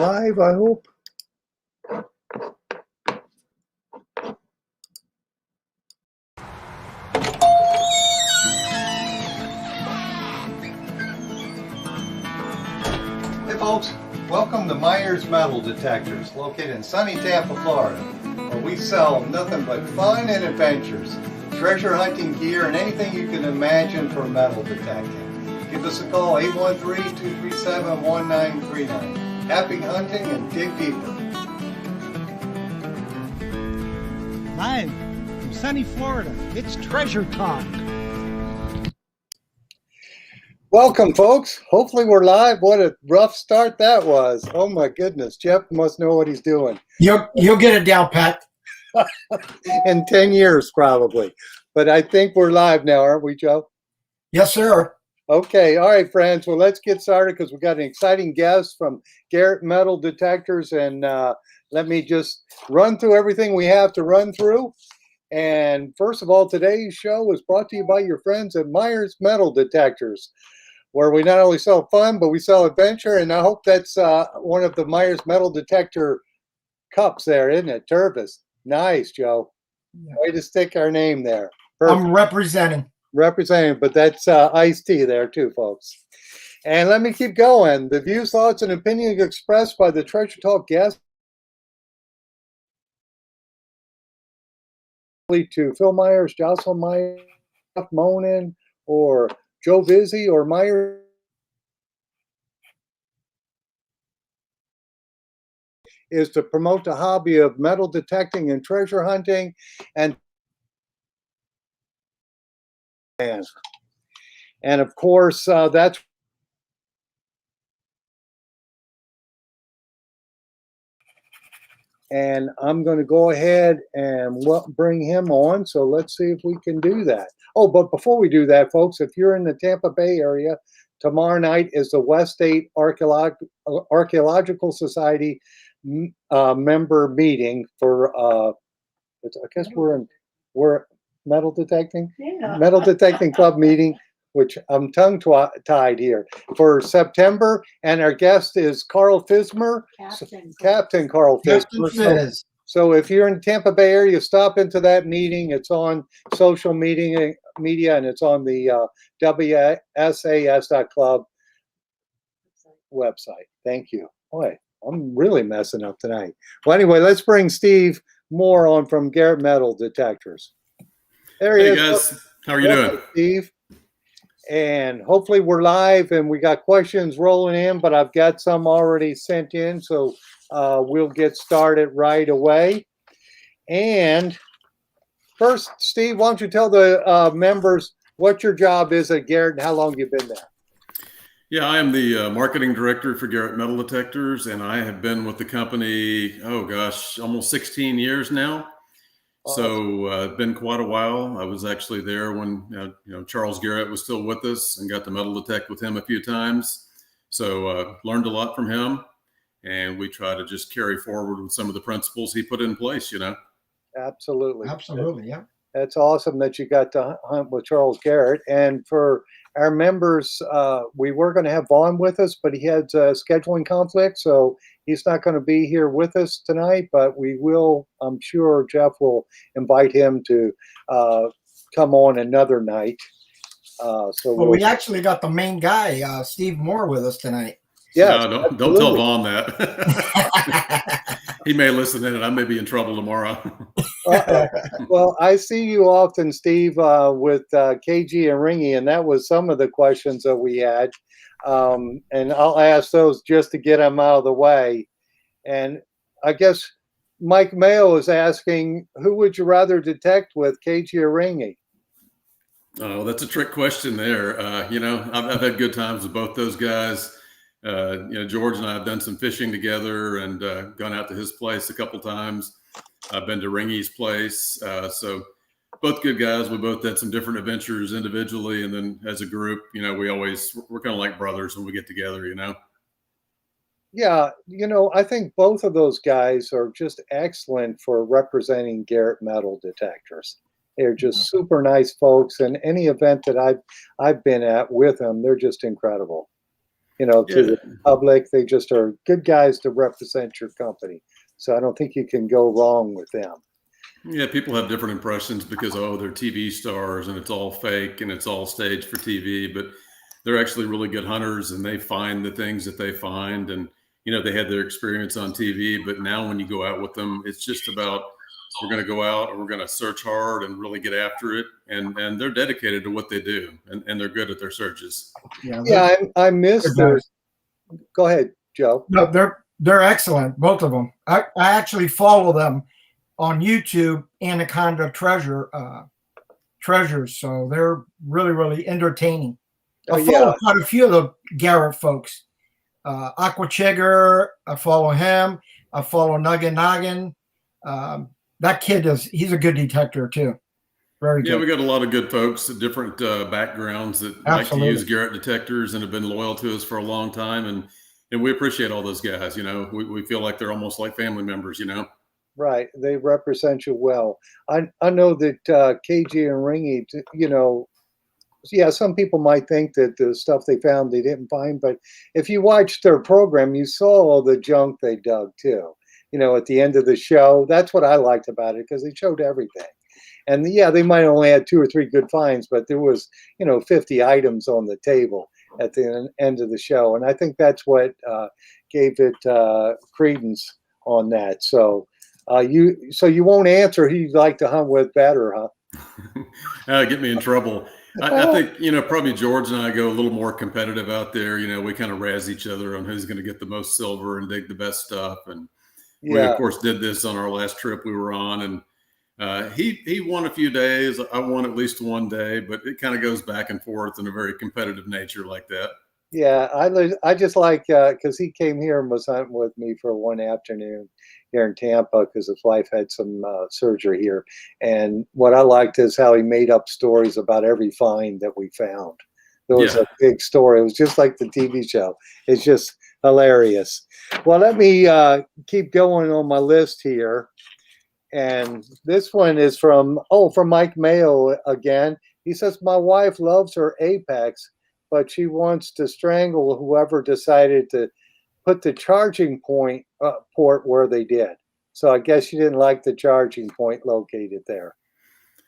live, I hope. Hey folks, welcome to Myers Metal Detectors, located in sunny Tampa, Florida, where we sell nothing but fun and adventures, treasure hunting gear, and anything you can imagine for metal detecting. Give us a call, 813-237-1939. Happy hunting and dig deeper. Live from sunny Florida, it's Treasure Talk. Welcome, folks. Hopefully we're live. What a rough start that was. Oh my goodness. Jeff must know what he's doing. You'll get it down, Pat. In 10 years, probably. But I think we're live now, aren't we, Joe? Yes, sir. Okay. All right, friends. Well, let's get started because we've got an exciting guest from Garrett Metal Detectors. And let me just run through everything we have to run through. And first of all, today's show is brought to you by your friends at Myers Metal Detectors, where we not only sell fun, but we sell adventure. And I hope that's one of the Myers Metal Detector cups there, isn't it? Turvis. Nice, Joe. Yeah. Way to stick our name there. Perfect. I'm representing, but that's iced tea there too, folks. And let me keep going. The views, thoughts, and opinions expressed by the Treasure Talk guests to Phil Myers, Jocelyn Myers, Jeff Monin, or Joe Vizzi, or Myers is to promote the hobby of metal detecting and treasure hunting, and of course that's and I'm going to go ahead and bring him on. So let's see if we can do that. Oh, but before we do that, folks, if you're in the Tampa Bay area, tomorrow night is the West State Archaeological Society member meeting for I guess we're metal detecting, metal detecting club meeting, which I'm tongue tied here, for September. And our guest is Carl Fismer, Captain Carl Fismer. So if you're in the Tampa Bay area, stop into that meeting. It's on social media, and it's on the WSAS.club website. Thank you. Boy, I'm really messing up tonight. Well, anyway, let's bring Steve Moore on from Garrett Metal Detectors. There he is. Hey guys, how are you doing? Steve. And hopefully we're live and we got questions rolling in, but I've got some already sent in, so we'll get started right away. And first, Steve, why don't you tell the members what your job is at Garrett and how long you've been there? Yeah, I am the marketing director for Garrett Metal Detectors, and I have been with the company, oh gosh, almost 16 years now. So it's been quite a while. I was actually there when Charles Garrett was still with us and got to metal detect with him a few times. So learned a lot from him, and we try to just carry forward with some of the principles he put in place, Absolutely. Yeah. That's awesome that you got to hunt with Charles Garrett. And for our members, we were going to have Vaughn with us, but he had scheduling conflict, so he's not going to be here with us tonight. But we will, I'm sure Jeff will invite him to come on another night. We actually got the main guy, Steve Moore, with us tonight. Yeah, no, don't tell Vaughn that. He may listen in, and I may be in trouble tomorrow. Well, I see you often, Steve, with KG and Ringy, and that was some of the questions that we had. And I'll ask those just to get them out of the way. And I guess Mike Mayo is asking, who would you rather detect with, KG or Ringy? Oh, that's a trick question there. I've had good times with both those guys. George and I have done some fishing together and gone out to his place a couple times. I've been to Ringy's place. So both good guys. We both had some different adventures individually. And then as a group, we're kind of like brothers when we get together, Yeah, I think both of those guys are just excellent for representing Garrett Metal Detectors. They're just super nice folks. And any event that I've been at with them, they're just incredible. to the Yeah. public. They just are good guys to represent your company. So I don't think you can go wrong with them. Yeah, people have different impressions because, oh, they're TV stars and it's all fake and it's all staged for TV, but they're actually really good hunters and they find the things that they find. And, they had their experience on TV, but now when you go out with them, it's just about, we're going to go out and we're going to search hard and really get after it. And they're dedicated to what they do and they're good at their searches. Yeah, I miss their. Go ahead, Joe. No, they're excellent, both of them. I actually follow them on YouTube, Anaconda Treasures, so they're really, really entertaining. I follow quite a few of the Garrett folks. Aquachigger, I follow him. I follow Nuggin Noggin. That kid he's a good detector too. Very good. Yeah, we got a lot of good folks at different backgrounds that like to use Garrett detectors and have been loyal to us for a long time. And we appreciate all those guys. We feel like they're almost like family members, Right. They represent you well. I know that KG and Ringy, some people might think that the stuff they found they didn't find, but if you watched their program, you saw all the junk they dug too. At the end of the show, that's what I liked about it because they showed everything. And they might only had 2 or 3 good finds, but there was 50 items on the table at the end of the show, and I think that's what gave it credence on that. So you won't answer who you'd like to hunt with better, huh? Get me in trouble. I think, probably George and I go a little more competitive out there. We kind of razz each other on who's going to get the most silver and dig the best stuff. And we, of course, did this on our last trip we were on. And he won a few days. I won at least one day, but it kind of goes back and forth in a very competitive nature like that. Yeah, I just like, because he came here and was hunting with me for one afternoon here in Tampa because his wife had some surgery here. And what I liked is how he made up stories about every find that we found. There was a big story. It was just like the TV show. It's just hilarious. Well, let me keep going on my list here. And this one is from Mike Mayo again. He says, my wife loves her Apex, but she wants to strangle whoever decided to put the charging port where they did. So I guess you didn't like the charging point located there.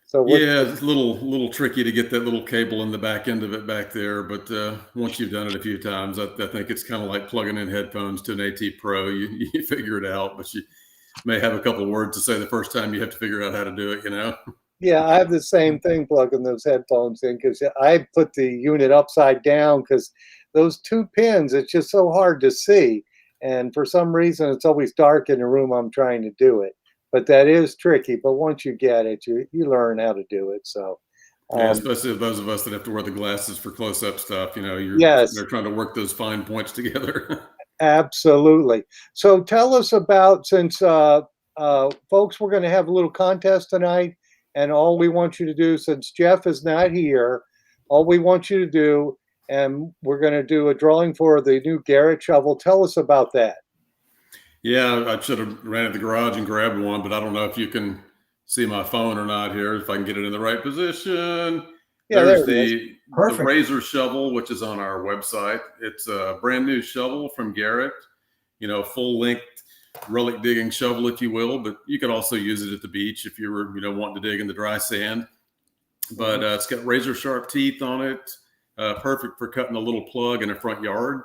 So it's a little tricky to get that little cable in the back end of it back there. But once you've done it a few times, I think it's kind of like plugging in headphones to an AT Pro. You figure it out, but you may have a couple of words to say the first time you have to figure out how to do it, Yeah, I have the same thing plugging those headphones in because I put the unit upside down because those 2 pins, it's just so hard to see. And for some reason, it's always dark in the room I'm trying to do it. But that is tricky. But once you get it, you learn how to do it. So, especially those of us that have to wear the glasses for close-up stuff, they're trying to work those fine points together. Absolutely. So tell us about, since folks, we're going to have a little contest tonight. And all we want you to do, since Jeff is not here, all we want you to do, and we're going to do a drawing for the new Garrett shovel. Tell us about that. Yeah, I should have ran at the garage and grabbed one, but I don't know if you can see my phone or not here, if I can get it in the right position. Yeah, there's the Razor shovel, which is on our website. It's a brand new shovel from Garrett, full length relic digging shovel, if you will, but you could also use it at the beach if you were, wanting to dig in the dry sand. But it's got razor sharp teeth on it, perfect for cutting a little plug in a front yard.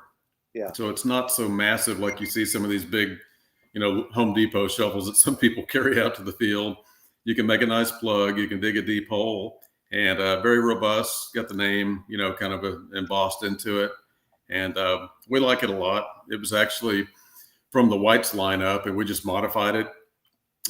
Yeah. So it's not so massive like you see some of these big, Home Depot shovels that some people carry out to the field. You can make a nice plug. You can dig a deep hole, and very robust. Got the name, kind of embossed into it, and we like it a lot. It was actually from the Whites lineup, and we just modified it.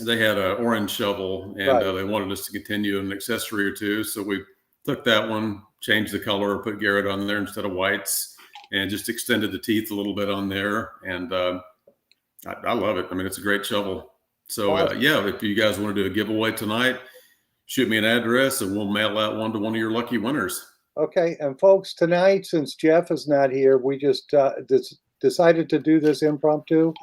They had an orange shovel, and they wanted us to continue an accessory or two. So we took that one, changed the color, put Garrett on there instead of Whites, and just extended the teeth a little bit on there. And I love it. I mean, it's a great shovel. So if you guys want to do a giveaway tonight, shoot me an address and we'll mail out one to one of your lucky winners. Okay. And folks, tonight, since Jeff is not here, we just decided to do this impromptu.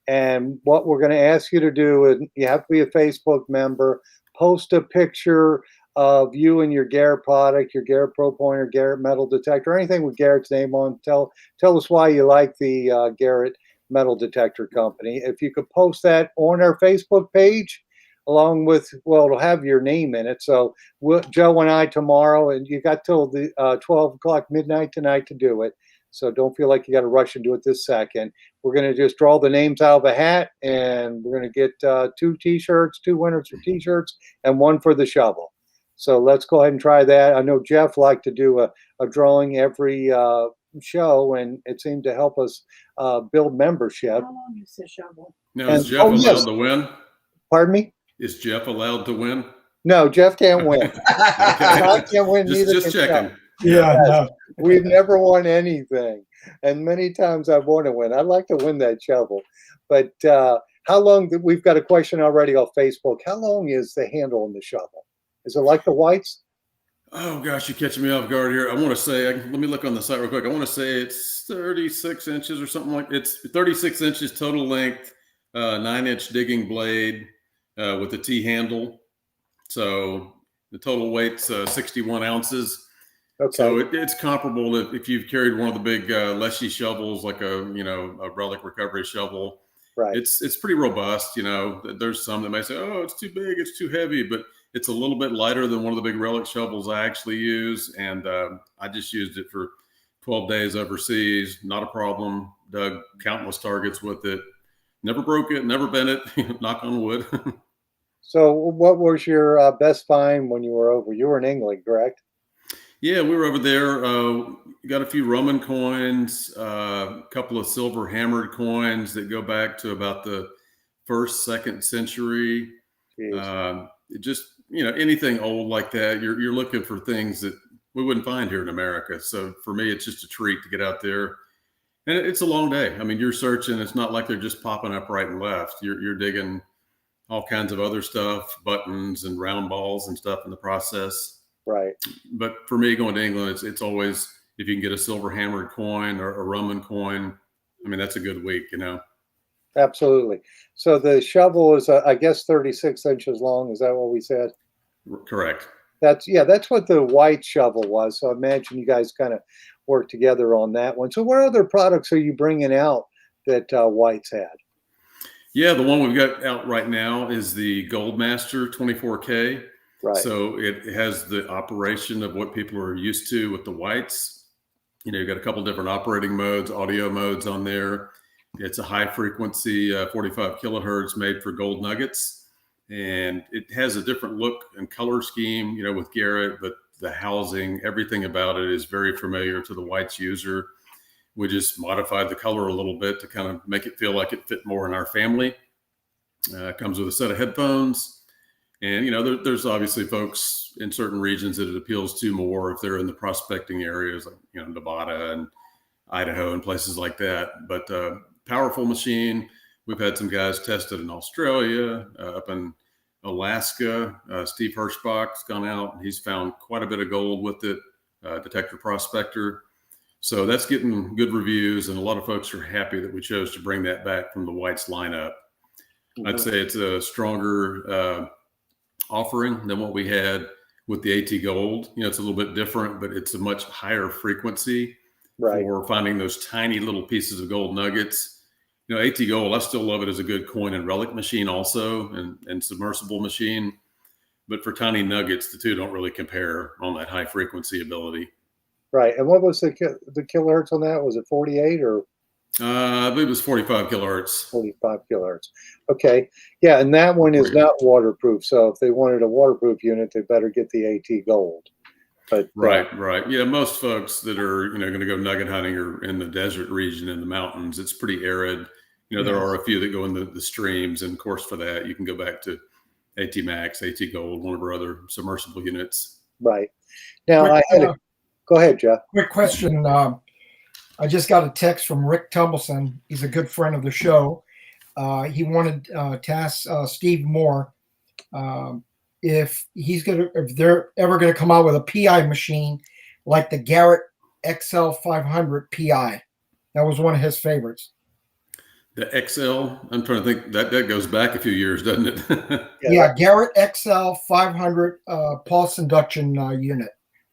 And what we're going to ask you to do, and you have to be a Facebook member, post a picture of you and your Garrett product, your Garrett Pro Pointer, Garrett metal detector, anything with Garrett's name on. Tell us why you like the Garrett metal detector company. If you could post that on our Facebook page, along with, well, it'll have your name in it. So Joe and I tomorrow, and you got till the 12 o'clock midnight tonight to do it. So don't feel like you got to rush and do it this second. We're going to just draw the names out of a hat, and we're going to get 2 T-shirts, 2 winners for T-shirts, and 1 for the shovel. So let's go ahead and try that. I know Jeff liked to do a drawing every show, and it seemed to help us build membership. How long is the shovel? Now, is Jeff allowed to win? Pardon me? Is Jeff allowed to win? No, Jeff can't win. Okay. I can't win neither. Just checking. Jeff. Yeah, Yes. no. We've never won anything, and many times I want to win. I'd like to win that shovel, but how long? We've got a question already off Facebook. How long is the handle on the shovel? Is it like the whites? Oh gosh, you're catching me off guard here. I want to say, let me look on the site real quick. I want to say it's 36 inches or something like. It's 36 inches total length, 9-inch digging blade with a T handle. So the total weight's 61 ounces. Okay. So it's comparable if you've carried one of the big Leshy shovels, like a relic recovery shovel. Right. It's pretty robust. There's some that may say, oh, it's too big, it's too heavy, but it's a little bit lighter than one of the big relic shovels I actually use. And I just used it for 12 days overseas. Not a problem. Dug countless targets with it. Never broke it, never bent it. Knock on wood. So what was your best find when you were over? You were in England, correct? Yeah, we were over there. Got a few Roman coins, a couple of silver hammered coins that go back to about the 1st, 2nd century. Just, anything old like that. You're looking for things that we wouldn't find here in America. So for me, it's just a treat to get out there. And it's a long day. I mean, you're searching. It's not like they're just popping up right and left. You're digging all kinds of other stuff, buttons and round balls and stuff in the process. Right. But for me, going to England, it's always, if you can get a silver hammered coin or a Roman coin, I mean, that's a good week, Absolutely. So the shovel is, I guess, 36 inches long. Is that what we said? Correct. That's what the white shovel was. So I imagine you guys kind of worked together on that one. So what other products are you bringing out that White's had? Yeah, the one we've got out right now is the Goldmaster 24K. Right. So it has the operation of what people are used to with the whites. You've got a couple different operating modes, audio modes on there. It's a high frequency, 45 kilohertz made for gold nuggets. And it has a different look and color scheme, with Garrett, but the housing, everything about it is very familiar to the whites user. We just modified the color a little bit to kind of make it feel like it fit more in our family. It comes with a set of headphones. And, there's obviously folks in certain regions that it appeals to more if they're in the prospecting areas, like, Nevada and Idaho and places like that. But powerful machine. We've had some guys test it in Australia, up in Alaska. Steve Hirschbach's gone out and he's found quite a bit of gold with it, detector prospector. So that's getting good reviews, and a lot of folks are happy that we chose to bring that back from the whites lineup. Mm-hmm. I'd say it's a stronger offering than what we had with the AT Gold. It's a little bit different, but it's a much higher frequency for finding those tiny little pieces of gold nuggets. AT Gold, I still love it as a good coin and relic machine also, and submersible machine. But for tiny nuggets, the two don't really compare on that high frequency ability. Right. And what was the kilohertz on that? Was it 48 or? I believe it was 45 kilohertz. 45 kilohertz. Okay. Yeah. And that one is not waterproof. So if they wanted a waterproof unit, they better get the AT Gold. But Right. Yeah. Most folks that are, going to go nugget hunting are in the desert region in the mountains. It's pretty arid. There are a few that go in the streams. And of course, for that, you can go back to ATMax, AT Gold, one of our other submersible units. Right. Now, go ahead, Jeff. Quick question. I just got a text from Rick Tumbleson. He's a good friend of the show. He wanted to ask Steve Moore if they're ever going to come out with a PI machine like the Garrett XL500 PI. That was one of his favorites. The XL, I'm trying to think, that goes back a few years, doesn't it? Yeah, Garrett XL 500 pulse induction unit.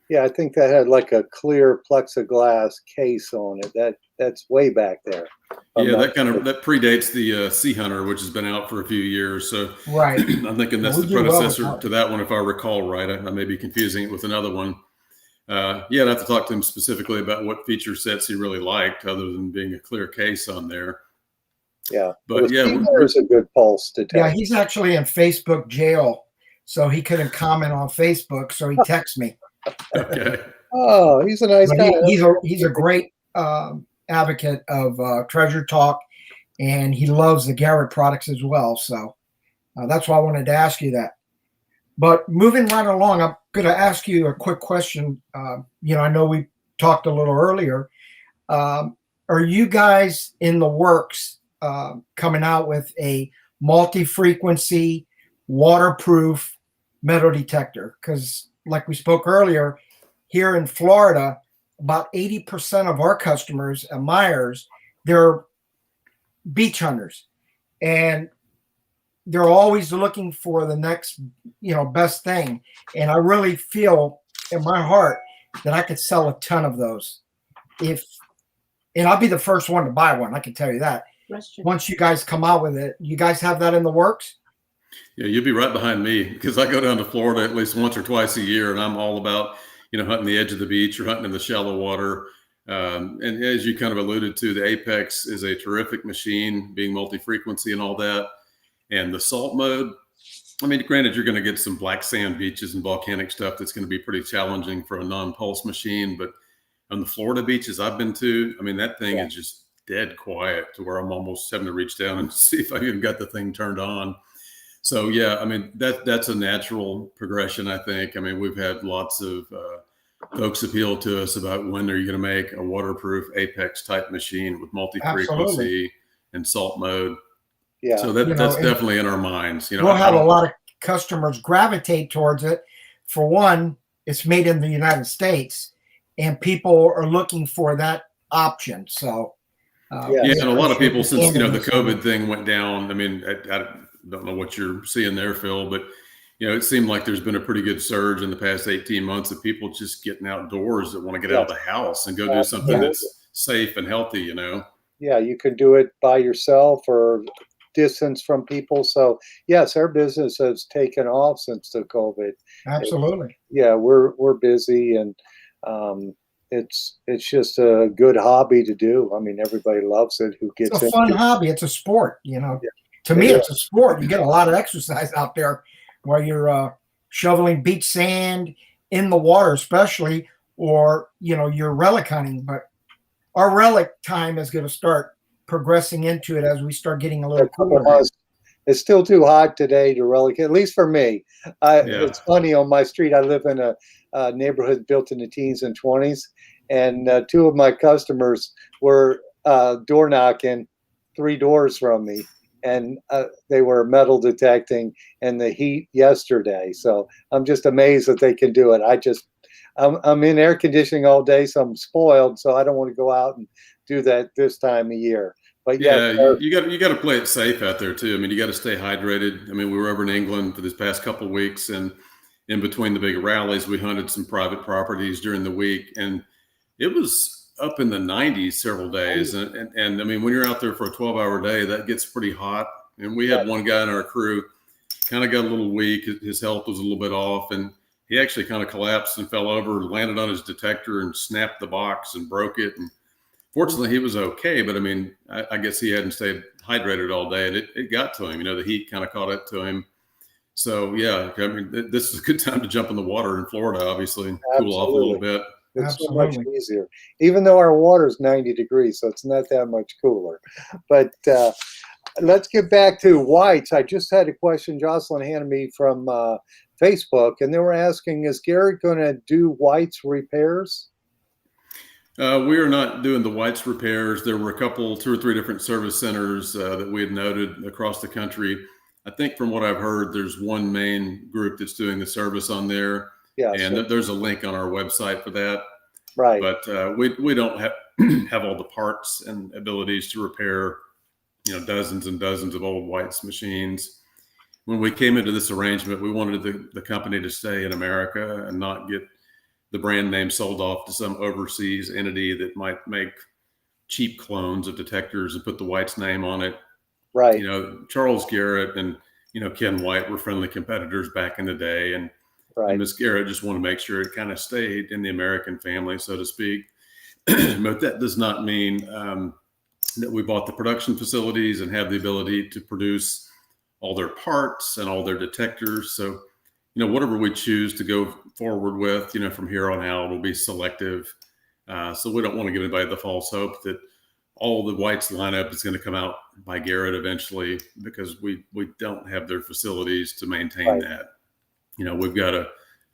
Yeah, I think that had like a clear plexiglass case on it. That's way back there. Yeah, that predates the Sea Hunter, which has been out for a few years. So right, I'm thinking that's the predecessor to that one, if I recall right. I may be confusing it with another one. Yeah, I'd have to talk to him specifically about what feature sets he really liked, other than being a clear case on there. Yeah, but yeah, there's a good pulse detector. Yeah, he's actually in Facebook jail, so he couldn't comment on Facebook. So he texts me. Okay. Oh, he's a nice guy. He's a great advocate of Treasure Talk, and he loves the Garrett products as well. So that's why I wanted to ask you that. But moving right along, I'm going to ask you a quick question. I know we talked a little earlier. Are you guys in the works coming out with a multi-frequency, waterproof metal detector? Because like we spoke earlier, here in Florida, about 80% of our customers at Myers, they're beach hunters. And they're always looking for the next, best thing. And I really feel in my heart that I could sell a ton of those. And I'll be the first one to buy one. I can tell you that. Once you guys come out with it, you guys have that in the works? Yeah, you'll be right behind me, because I go down to Florida at least once or twice a year, and I'm all about, hunting the edge of the beach or hunting in the shallow water. And as you kind of alluded to, the Apex is a terrific machine, being multi-frequency and all that. And the salt mode, I mean, granted, you're going to get some black sand beaches and volcanic stuff that's going to be pretty challenging for a non-pulse machine. But on the Florida beaches I've been to, I mean, that thing is just dead quiet to where I'm almost having to reach down and see if I even got the thing turned on. So, yeah, I mean, that's a natural progression, I think. I mean, we've had lots of folks appeal to us about when are you going to make a waterproof Apex type machine with multi-frequency and salt mode. Yeah. So that's definitely in our minds. We'll have a lot of customers gravitate towards it. For one, it's made in the United States, and people are looking for that option. So, and a lot of people, since the COVID thing went down. I mean, I don't know what you're seeing there, Phil, but it seemed like there's been a pretty good surge in the past 18 months of people just getting outdoors that want to get out of the house and go do something that's safe and healthy. Yeah, you can do it by yourself or distance from people. So yes, our business has taken off since the COVID. Absolutely. We're busy, and it's just a good hobby to do. I mean, everybody loves it who gets it's a fun hobby. It's a sport, To me, it's a sport. You get a lot of exercise out there while you're shoveling beach sand in the water, especially, or you're relic hunting. But our relic time is going to start progressing into it as we start getting a little cooler. It's still too hot today to relic, at least for me. It's funny, on my street, I live in a neighborhood built in the teens and 20s, and two of my customers were door knocking 3 doors from me, and they were metal detecting in the heat yesterday. So I'm just amazed that they can do it. I'm in air conditioning all day, so I'm spoiled. So I don't want to go out and do that this time of year. But you got to play it safe out there too. I mean, you got to stay hydrated. I mean, we were over in England for this past couple of weeks, and in between the big rallies, we hunted some private properties during the week, and it was up in the 90s several days. And I mean, when you're out there for a 12-hour day, that gets pretty hot. And we had one guy in our crew kind of got a little weak. His health was a little bit off, and he actually kind of collapsed and fell over, landed on his detector and snapped the box and broke it. And fortunately, he was okay. But I mean, I guess he hadn't stayed hydrated all day, and it got to him. The heat kind of caught up to him. So, yeah, I mean, this is a good time to jump in the water in Florida, obviously, cool off a little bit. It's so much easier, even though our water is 90 degrees, so it's not that much cooler. But let's get back to whites. I just had a question Jocelyn handed me from Facebook, and they were asking, is Garrett going to do whites repairs? We are not doing the whites repairs. There were 2 or 3 different service centers that we had noted across the country. I think from what I've heard, there's one main group that's doing the service on there. Yeah, and there's a link on our website for that. Right. But we don't have all the parts and abilities to repair dozens and dozens of old whites machines. When we came into this arrangement, we wanted the company to stay in America and not get the brand name sold off to some overseas entity that might make cheap clones of detectors and put the White's name on it. Right. Charles Garrett and, Ken White were friendly competitors back in the day. And Miss Garrett just wanted to make sure it kind of stayed in the American family, so to speak. But that does not mean that we bought the production facilities and have the ability to produce all their parts and all their detectors. So, whatever we choose to go forward with, from here on out, will be selective. So we don't want to give anybody the false hope that all the Whites lineup is going to come out by Garrett eventually, because we don't have their facilities to maintain that. We've got a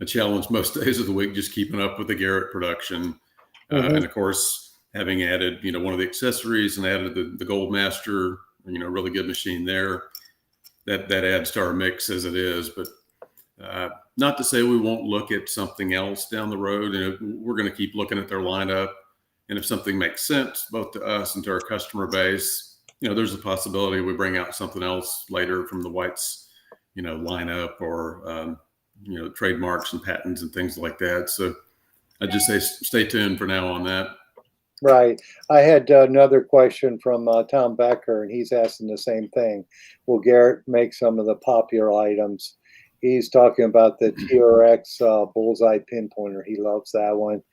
challenge most days of the week just keeping up with the Garrett production. And of course, having added, one of the accessories and added the Goldmaster, really good machine there, that adds to our mix as it is. But not to say we won't look at something else down the road. We're going to keep looking at their lineup. And if something makes sense, both to us and to our customer base, there's a possibility we bring out something else later from the Whites, lineup, or, trademarks and patents and things like that. So I just say stay tuned for now on that. Right. I had another question from Tom Becker, and he's asking the same thing. Will Garrett make some of the popular items? He's talking about the TRX bullseye pinpointer. He loves that one.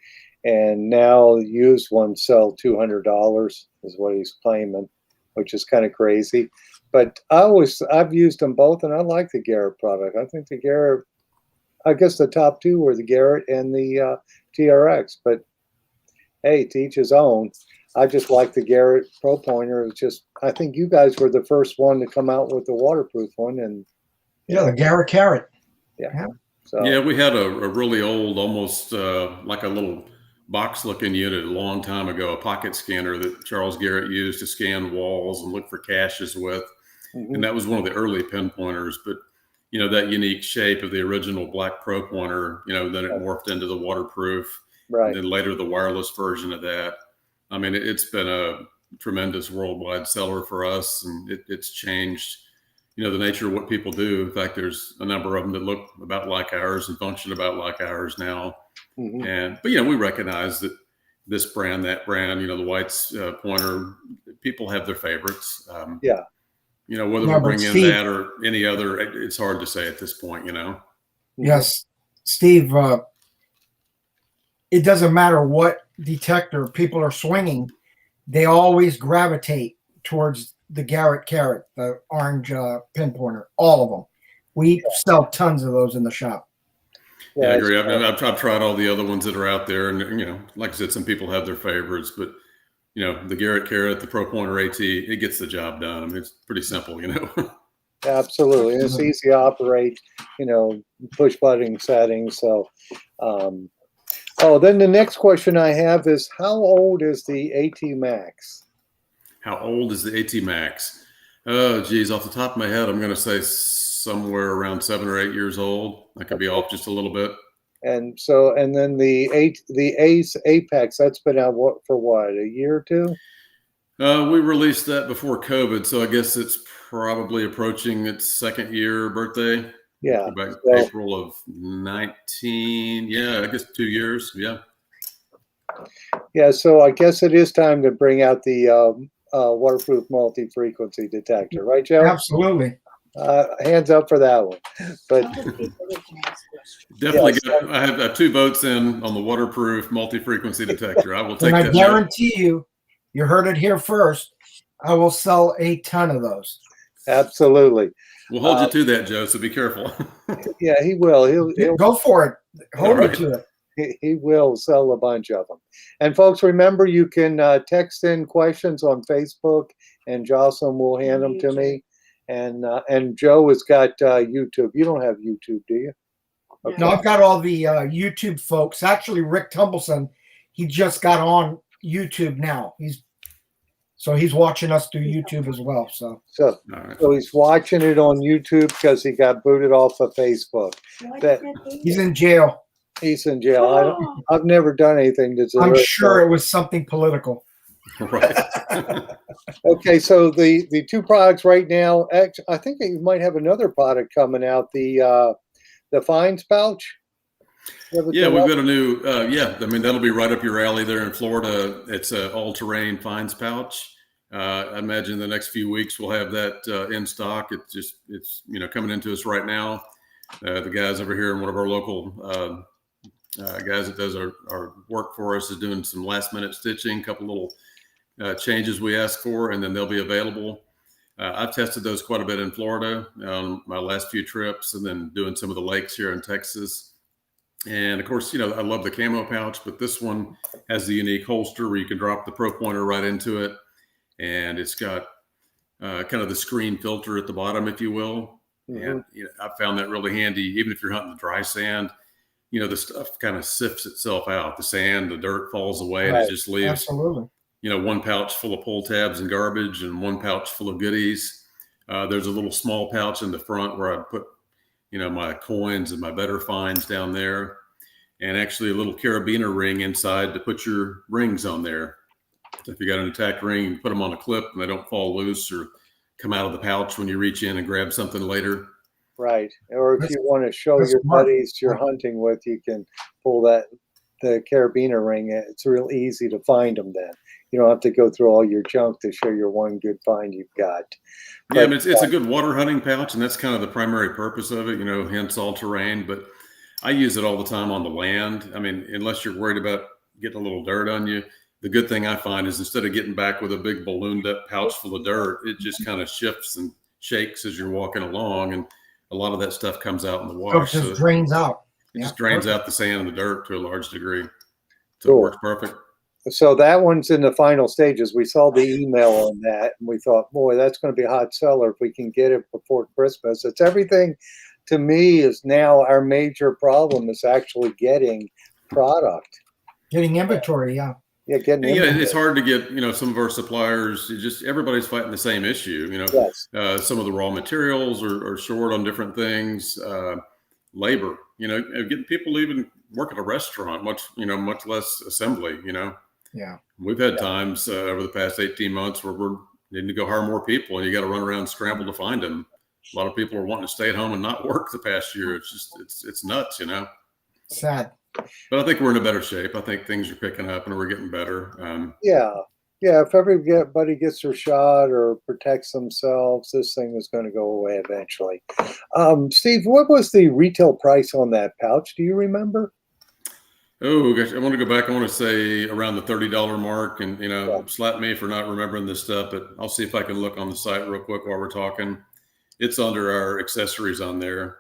And now used ones sell $200 is what he's claiming, which is kind of crazy. But I've used them both, and I like the Garrett product. I think the Garrett, I guess the top two were the Garrett and the TRX. But hey, to each his own. I just like the Garrett Pro Pointer. It's just, I think you guys were the first one to come out with the waterproof one, and the Garrett Carrot. Yeah. So yeah, we had a really old, almost like a little box-looking unit a long time ago, a pocket scanner that Charles Garrett used to scan walls and look for caches with. And that was one of the early pinpointers. But, that unique shape of the original black Pro Pointer, then it morphed into the waterproof. Right. And then later the wireless version of that. I mean, it's been a tremendous worldwide seller for us, and it's changed, the nature of what people do. In fact, there's a number of them that look about like ours and function about like ours now. But we recognize that this brand, that brand, the White's pointer, people have their favorites. Whether we bring in Steve, that or any other, it's hard to say at this point. Yes, Steve. It doesn't matter what detector people are swinging, they always gravitate towards the Garrett Carrot, the orange pinpointer, all of them. We sell tons of those in the shop. Yeah, I agree. I've tried all the other ones that are out there, and like I said, some people have their favorites, but the Garrett Carrot, the Pro Pointer AT, it gets the job done. I mean, it's pretty simple, Absolutely, and it's easy to operate. Push button settings. So, then the next question I have is, how old is the Atmax? How old is the Atmax? Oh, geez, off the top of my head, I'm going to say somewhere around 7 or 8 years old. I could be off just a little bit. And then the Ace Apex, that's been out for what, a year or two? We released that before COVID, so I guess it's probably approaching its second year birthday. Yeah. Back April of 19. Yeah, I guess 2 years. Yeah. Yeah, so I guess it is time to bring out the waterproof multi-frequency detector, right, Joe? Absolutely. Hands up for that one. But definitely, I have 2 votes in on the waterproof multi-frequency detector. I will take that. And I guarantee you heard it here first. I will sell a ton of those. Absolutely. We'll hold you to that, Joe. So be careful. Yeah, he will. He'll go for it. Hold me to it. He will sell a bunch of them. And folks, remember, you can text in questions on Facebook, and Jocelyn will hand them to me. And Joe has got YouTube. You don't have YouTube, do you? Okay. No, I've got all the YouTube folks. Actually, Rick Tumbleson, he just got on YouTube now. He's watching us through YouTube as well. So he's watching it on YouTube because he got booted off of Facebook. He's in jail. He's in jail. I've never done anything to deserve. I'm sure it was something political. Right. Okay, so the two products right now, I think that you might have another product coming out, the fines pouch. Yeah, we've got a new, yeah, I mean, that'll be right up your alley there in Florida. It's an all-terrain fines pouch. I imagine the next few weeks we'll have that in stock. It's coming into us right now. The guys over here in one of our local guys that does our work for us is doing some last-minute stitching, a couple little changes we ask for, and then they'll be available. I've tested those quite a bit in Florida on my last few trips, and then doing some of the lakes here in Texas. And of course, I love the camo pouch, but this one has the unique holster where you can drop the Pro Pointer right into it. And it's got kind of the screen filter at the bottom, if you will. Mm-hmm. And I found that really handy, even if you're hunting the dry sand. The stuff kind of sifts itself out. The sand, the dirt falls away, right. And it just leaves, absolutely, one pouch full of pull tabs and garbage and one pouch full of goodies. There's a little small pouch in the front where I put my coins and my better finds down there, and actually a little carabiner ring inside to put your rings on there. So if you got an attack ring, you can put them on a clip and they don't fall loose or come out of the pouch when you reach in and grab something later. Right. Or if you want to show your buddies you're hunting with, you can pull the carabiner ring. It's real easy to find them then. You don't have to go through all your junk to show your one good find you've got. But, yeah, but it's a good water hunting pouch, and that's kind of the primary purpose of it, hence all terrain. But I use it all the time on the land. I mean, unless you're worried about getting a little dirt on you, the good thing I find is instead of getting back with a big ballooned up pouch full of dirt, it just kind of shifts and shakes as you're walking along, and a lot of that stuff comes out in the wash. So it just drains out. It just drains out the sand and the dirt to a large degree. So cool. It works perfect. So that one's in the final stages. We saw the email on that, and we thought, boy, that's going to be a hot seller if we can get it before Christmas. It's everything. To me, is now our major problem is actually getting product. Getting inventory, yeah. Yeah, getting inventory. It's hard to get, some of our suppliers, everybody's fighting the same issue. Yes. Some of the raw materials are short on different things. Labor, getting people even work at a restaurant, much less assembly, Yeah. We've had times over the past 18 months where we're needing to go hire more people, and you got to run around and scramble to find them. A lot of people are wanting to stay at home and not work the past year. It's just, it's nuts, Sad. But I think we're in a better shape. I think things are picking up and we're getting better. Yeah. If everybody gets their shot or protects themselves, this thing is going to go away eventually. Steve, what was the retail price on that pouch? Do you remember? Oh, gosh, I want to go back. I want to say around the $30 mark, and, slap me for not remembering this stuff, but I'll see if I can look on the site real quick while we're talking. It's under our accessories on there.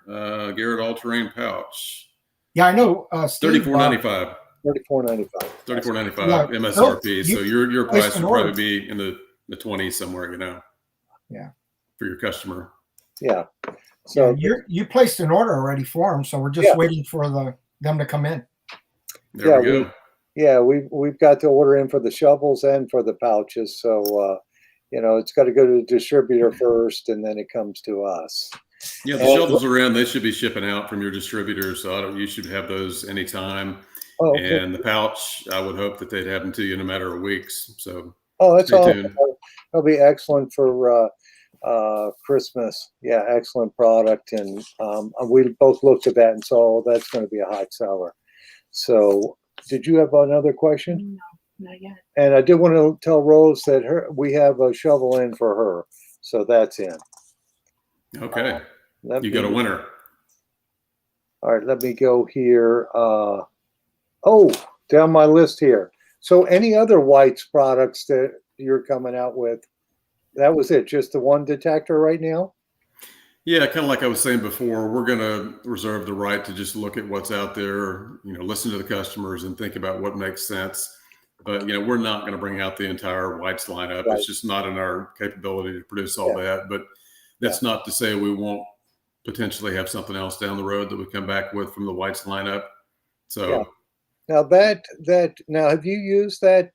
Garrett all-terrain pouch. Yeah, I know. $34.95. $34.95. $34.95 MSRP. So your price would probably be in the 20s somewhere, Yeah. For your customer. Yeah. So you placed an order already for them, so we're just waiting for them to come in. There we go. We've got the order in for the shovels and for the pouches. So it's got to go to the distributor first, and then it comes to us. Yeah, the shovels are in. They should be shipping out from your distributors. So you should have those anytime. Oh, okay. And the pouch, I would hope that they'd have them to you in a matter of weeks. So that's awesome. That'll be excellent for Christmas. Yeah, excellent product. And we both looked at that and saw that's going to be a hot seller. So did you have another question? No, not yet. And I did want to tell Rose that we have a shovel in for her. So that's in. Okay. You got a winner. All right, let me go here. Down my list here. So any other whites products that you're coming out with? That was it, just the one detector right now? Yeah, kind of like I was saying before, we're going to reserve the right to just look at what's out there, listen to the customers and think about what makes sense. But, we're not going to bring out the entire whites lineup. Right. It's just not in our capability to produce all that. But that's not to say we won't potentially have something else down the road that we come back with from the whites lineup. So now now have you used that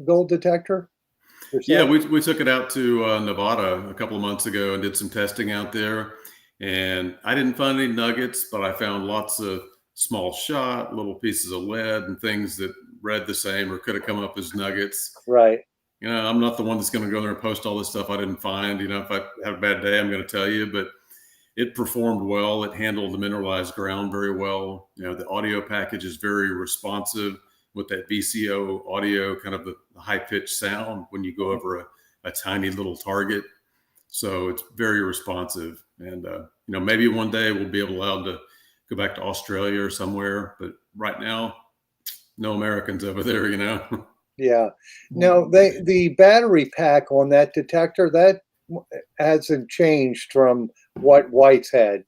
gold detector yourself? Yeah, we took it out to Nevada a couple of months ago and did some testing out there, and I didn't find any nuggets, but I found lots of small shot, little pieces of lead and things that read the same or could have come up as nuggets. Right. You know, I'm not the one that's going to go there and post all this stuff I didn't find. You know, if I have a bad day, I'm going to tell you, but it performed well. It handled the mineralized ground very well. You know, the audio package is very responsive with that VCO audio, kind of the high pitched sound when you go over a tiny little target. So it's very responsive. And, you know, maybe one day we'll be allowed to go back to Australia or somewhere, but right now, no Americans over there, you know? Yeah. Now, the battery pack on that detector, that hasn't changed from what White's had,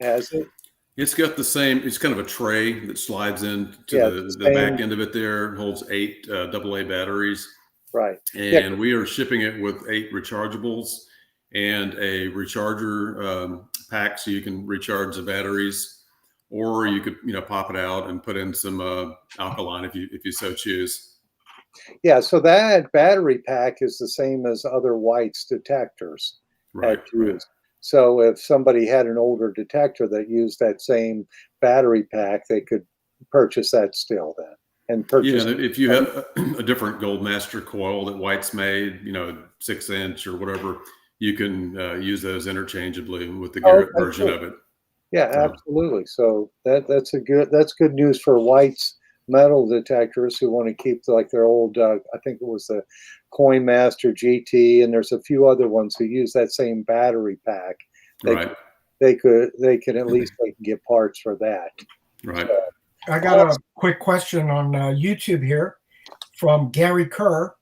has it? It's got the same, it's kind of a tray that slides into the back end of it there. It holds 8 AA batteries. Right. And we are shipping it with 8 rechargeables and a recharger pack so you can recharge the batteries, or you could, you know, pop it out and put in some alkaline if you so choose. Yeah, so that battery pack is the same as other White's detectors. Right. So if somebody had an older detector that used that same battery pack, they could purchase that still then. And purchase. Yeah, if you have a different Goldmaster coil that White's made, you know, 6-inch or whatever, you can use those interchangeably with the Garrett version of it. Yeah, absolutely. So that's good news for White's metal detectors who want to keep like their old, I think it was the Coin Master GT, and there's a few other ones who use that same battery pack. They can at least get parts for that. Right. So, I got a quick question on YouTube here from Gary Kerr.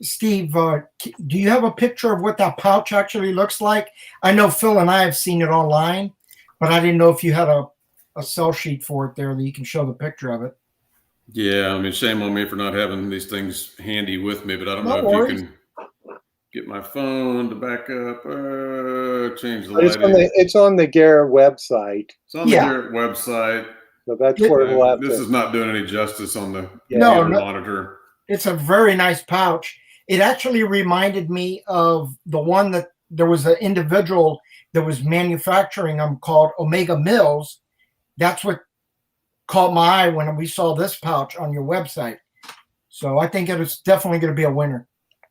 Steve, do you have a picture of what that pouch actually looks like? I know Phil and I have seen it online, but I didn't know if you had a sell sheet for it there that you can show the picture of it. Yeah, I mean, shame on me for not having these things handy with me, but I don't know if you can get my phone to back up, change the lighting. It's on the Garrett website. It's on the Garrett website. So that's where we'll have this is not doing any justice on the monitor. It's a very nice pouch. It actually reminded me of the one that there was an individual that was manufacturing them called Omega Mills. That's what caught my eye when we saw this pouch on your website. So I think it is definitely going to be a winner.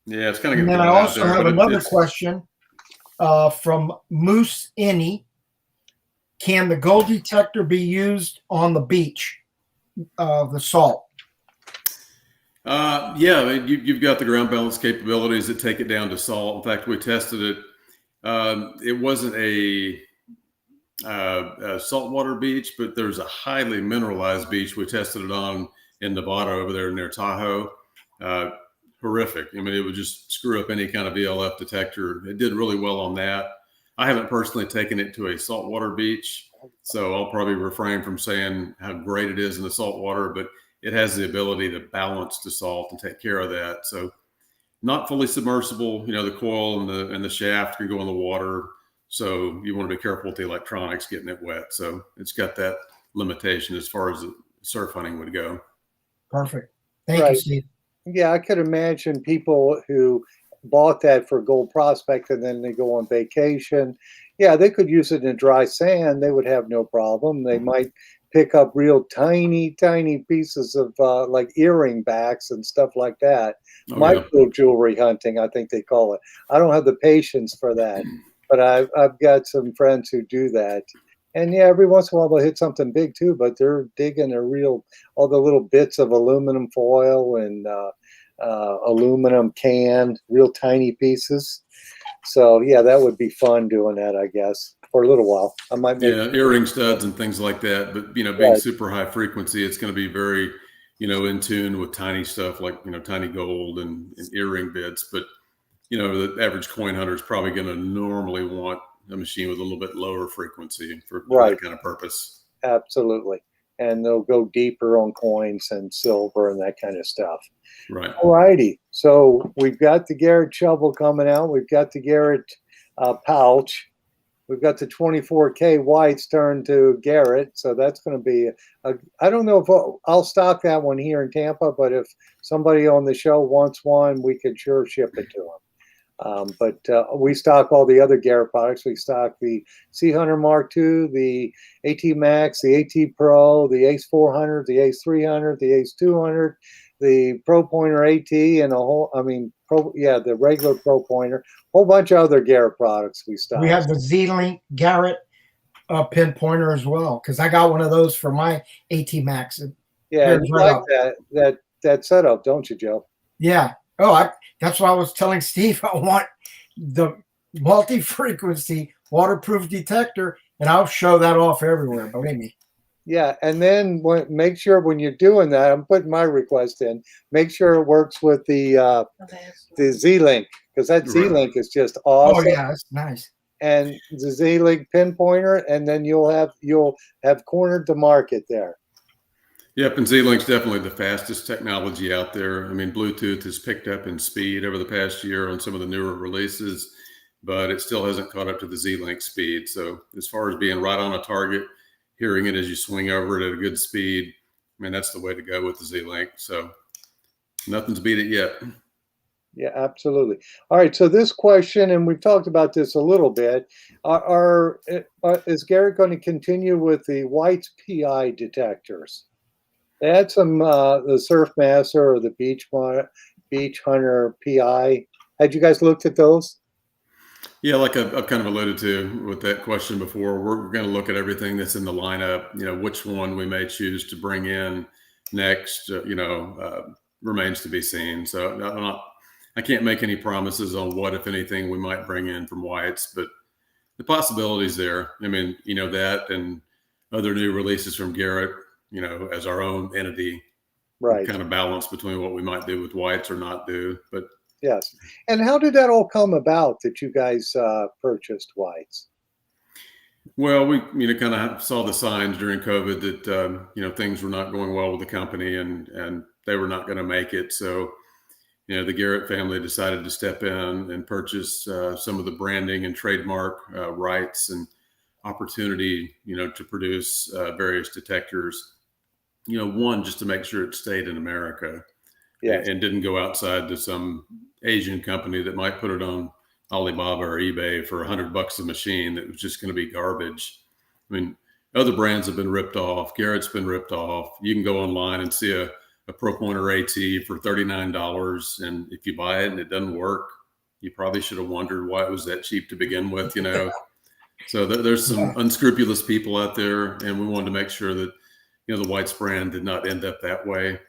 Yeah, it's kind of. And then I also have another question from Moose Innie. Can the gold detector be used on the beach, the salt? Yeah, you've got the ground balance capabilities that take it down to salt. In fact, we tested it. It wasn't a saltwater beach, but there's a highly mineralized beach we tested it on in Nevada over there near Tahoe. Horrific. I mean, it would just screw up any kind of VLF detector. It did really well on that. I haven't personally taken it to a saltwater beach, so I'll probably refrain from saying how great it is in the saltwater, but it has the ability to balance the salt and take care of that. So not fully submersible, you know, the coil and the shaft can go in the water. So you want to be careful with the electronics getting it wet. So it's got that limitation as far as the surf hunting would go. Perfect. Thank you, Steve. Yeah, I could imagine people who bought that for gold prospect and then they go on vacation. Yeah, they could use it in dry sand. They would have no problem. They might pick up real tiny pieces of like earring backs and stuff like that. Micro jewelry hunting, I think they call it. I don't have the patience for that, but I've got some friends who do that. And yeah, every once in a while they'll hit something big too, but they're digging all the little bits of aluminum foil and aluminum can, real tiny pieces. So yeah, that would be fun doing that, I guess, for a little while. I might make earring studs and things like that. But you know, being super high frequency, it's going to be very, you know, in tune with tiny stuff like, you know, tiny gold and earring bits. But you know, the average coin hunter is probably going to normally want a machine with a little bit lower frequency for that kind of purpose. Absolutely. And they'll go deeper on coins and silver and that kind of stuff. Right. All righty. So we've got the Garrett shovel coming out. We've got the Garrett pouch. We've got the 24K Whites turned to Garrett. So that's going to be, I don't know if I'll stock that one here in Tampa, but if somebody on the show wants one, we could sure ship it to them. But we stock all the other Garrett products. We stock the Sea Hunter Mark II, the AT Max, the AT Pro, the Ace 400, the Ace 300, the Ace 200, the Pro Pointer AT and the regular Pro Pointer, whole bunch of other Garrett products we stocked. We have the Z-Link Garrett pinpointer as well, because I got one of those for my Atmax. Yeah, you like that setup, don't you, Joe? Yeah. Oh, that's why I was telling Steve I want the multi-frequency waterproof detector, and I'll show that off everywhere. Believe me. Yeah, and then make sure when you're doing that, I'm putting my request in. Make sure it works with the Z-Link, because that Z-Link is just awesome. Oh yeah, that's nice. And the Z-Link pinpointer, and then you'll have cornered the market there. Yep, and Z-Link's definitely the fastest technology out there. I mean, Bluetooth has picked up in speed over the past year on some of the newer releases, but it still hasn't caught up to the Z-Link speed. So as far as being right on a target, hearing it as you swing over it at a good speed, I mean, that's the way to go with the Z-Link. So nothing's beat it yet. Yeah, absolutely. All right, so this question, and we've talked about this a little bit, is Garrett going to continue with the White's PI detectors? They had some, the Surfmaster or the Beach Hunter PI. Had you guys looked at those? Yeah, like I've kind of alluded to with that question before, we're going to look at everything that's in the lineup, which one we may choose to bring in next, remains to be seen. So I can't make any promises on what, if anything, we might bring in from White's, but the possibility's there. I mean, that and other new releases from Garrett, as our own entity, right? Kind of balance between what we might do with White's or not do. But yes. And how did that all come about that you guys purchased White's? Well, we kind of saw the signs during COVID that things were not going well with the company and they were not going to make it. So the Garrett family decided to step in and purchase some of the branding and trademark rights and opportunity, to produce various detectors. One, just to make sure it stayed in America, yes, and didn't go outside to some Asian company that might put it on Alibaba or eBay for $100 a machine that was just going to be garbage. I mean, other brands have been ripped off. Garrett's been ripped off. You can go online and see a Pro Pointer AT for $39, and if you buy it and it doesn't work, you probably should have wondered why it was that cheap to begin with. So there's some unscrupulous people out there, and we wanted to make sure that the White's brand did not end up that way.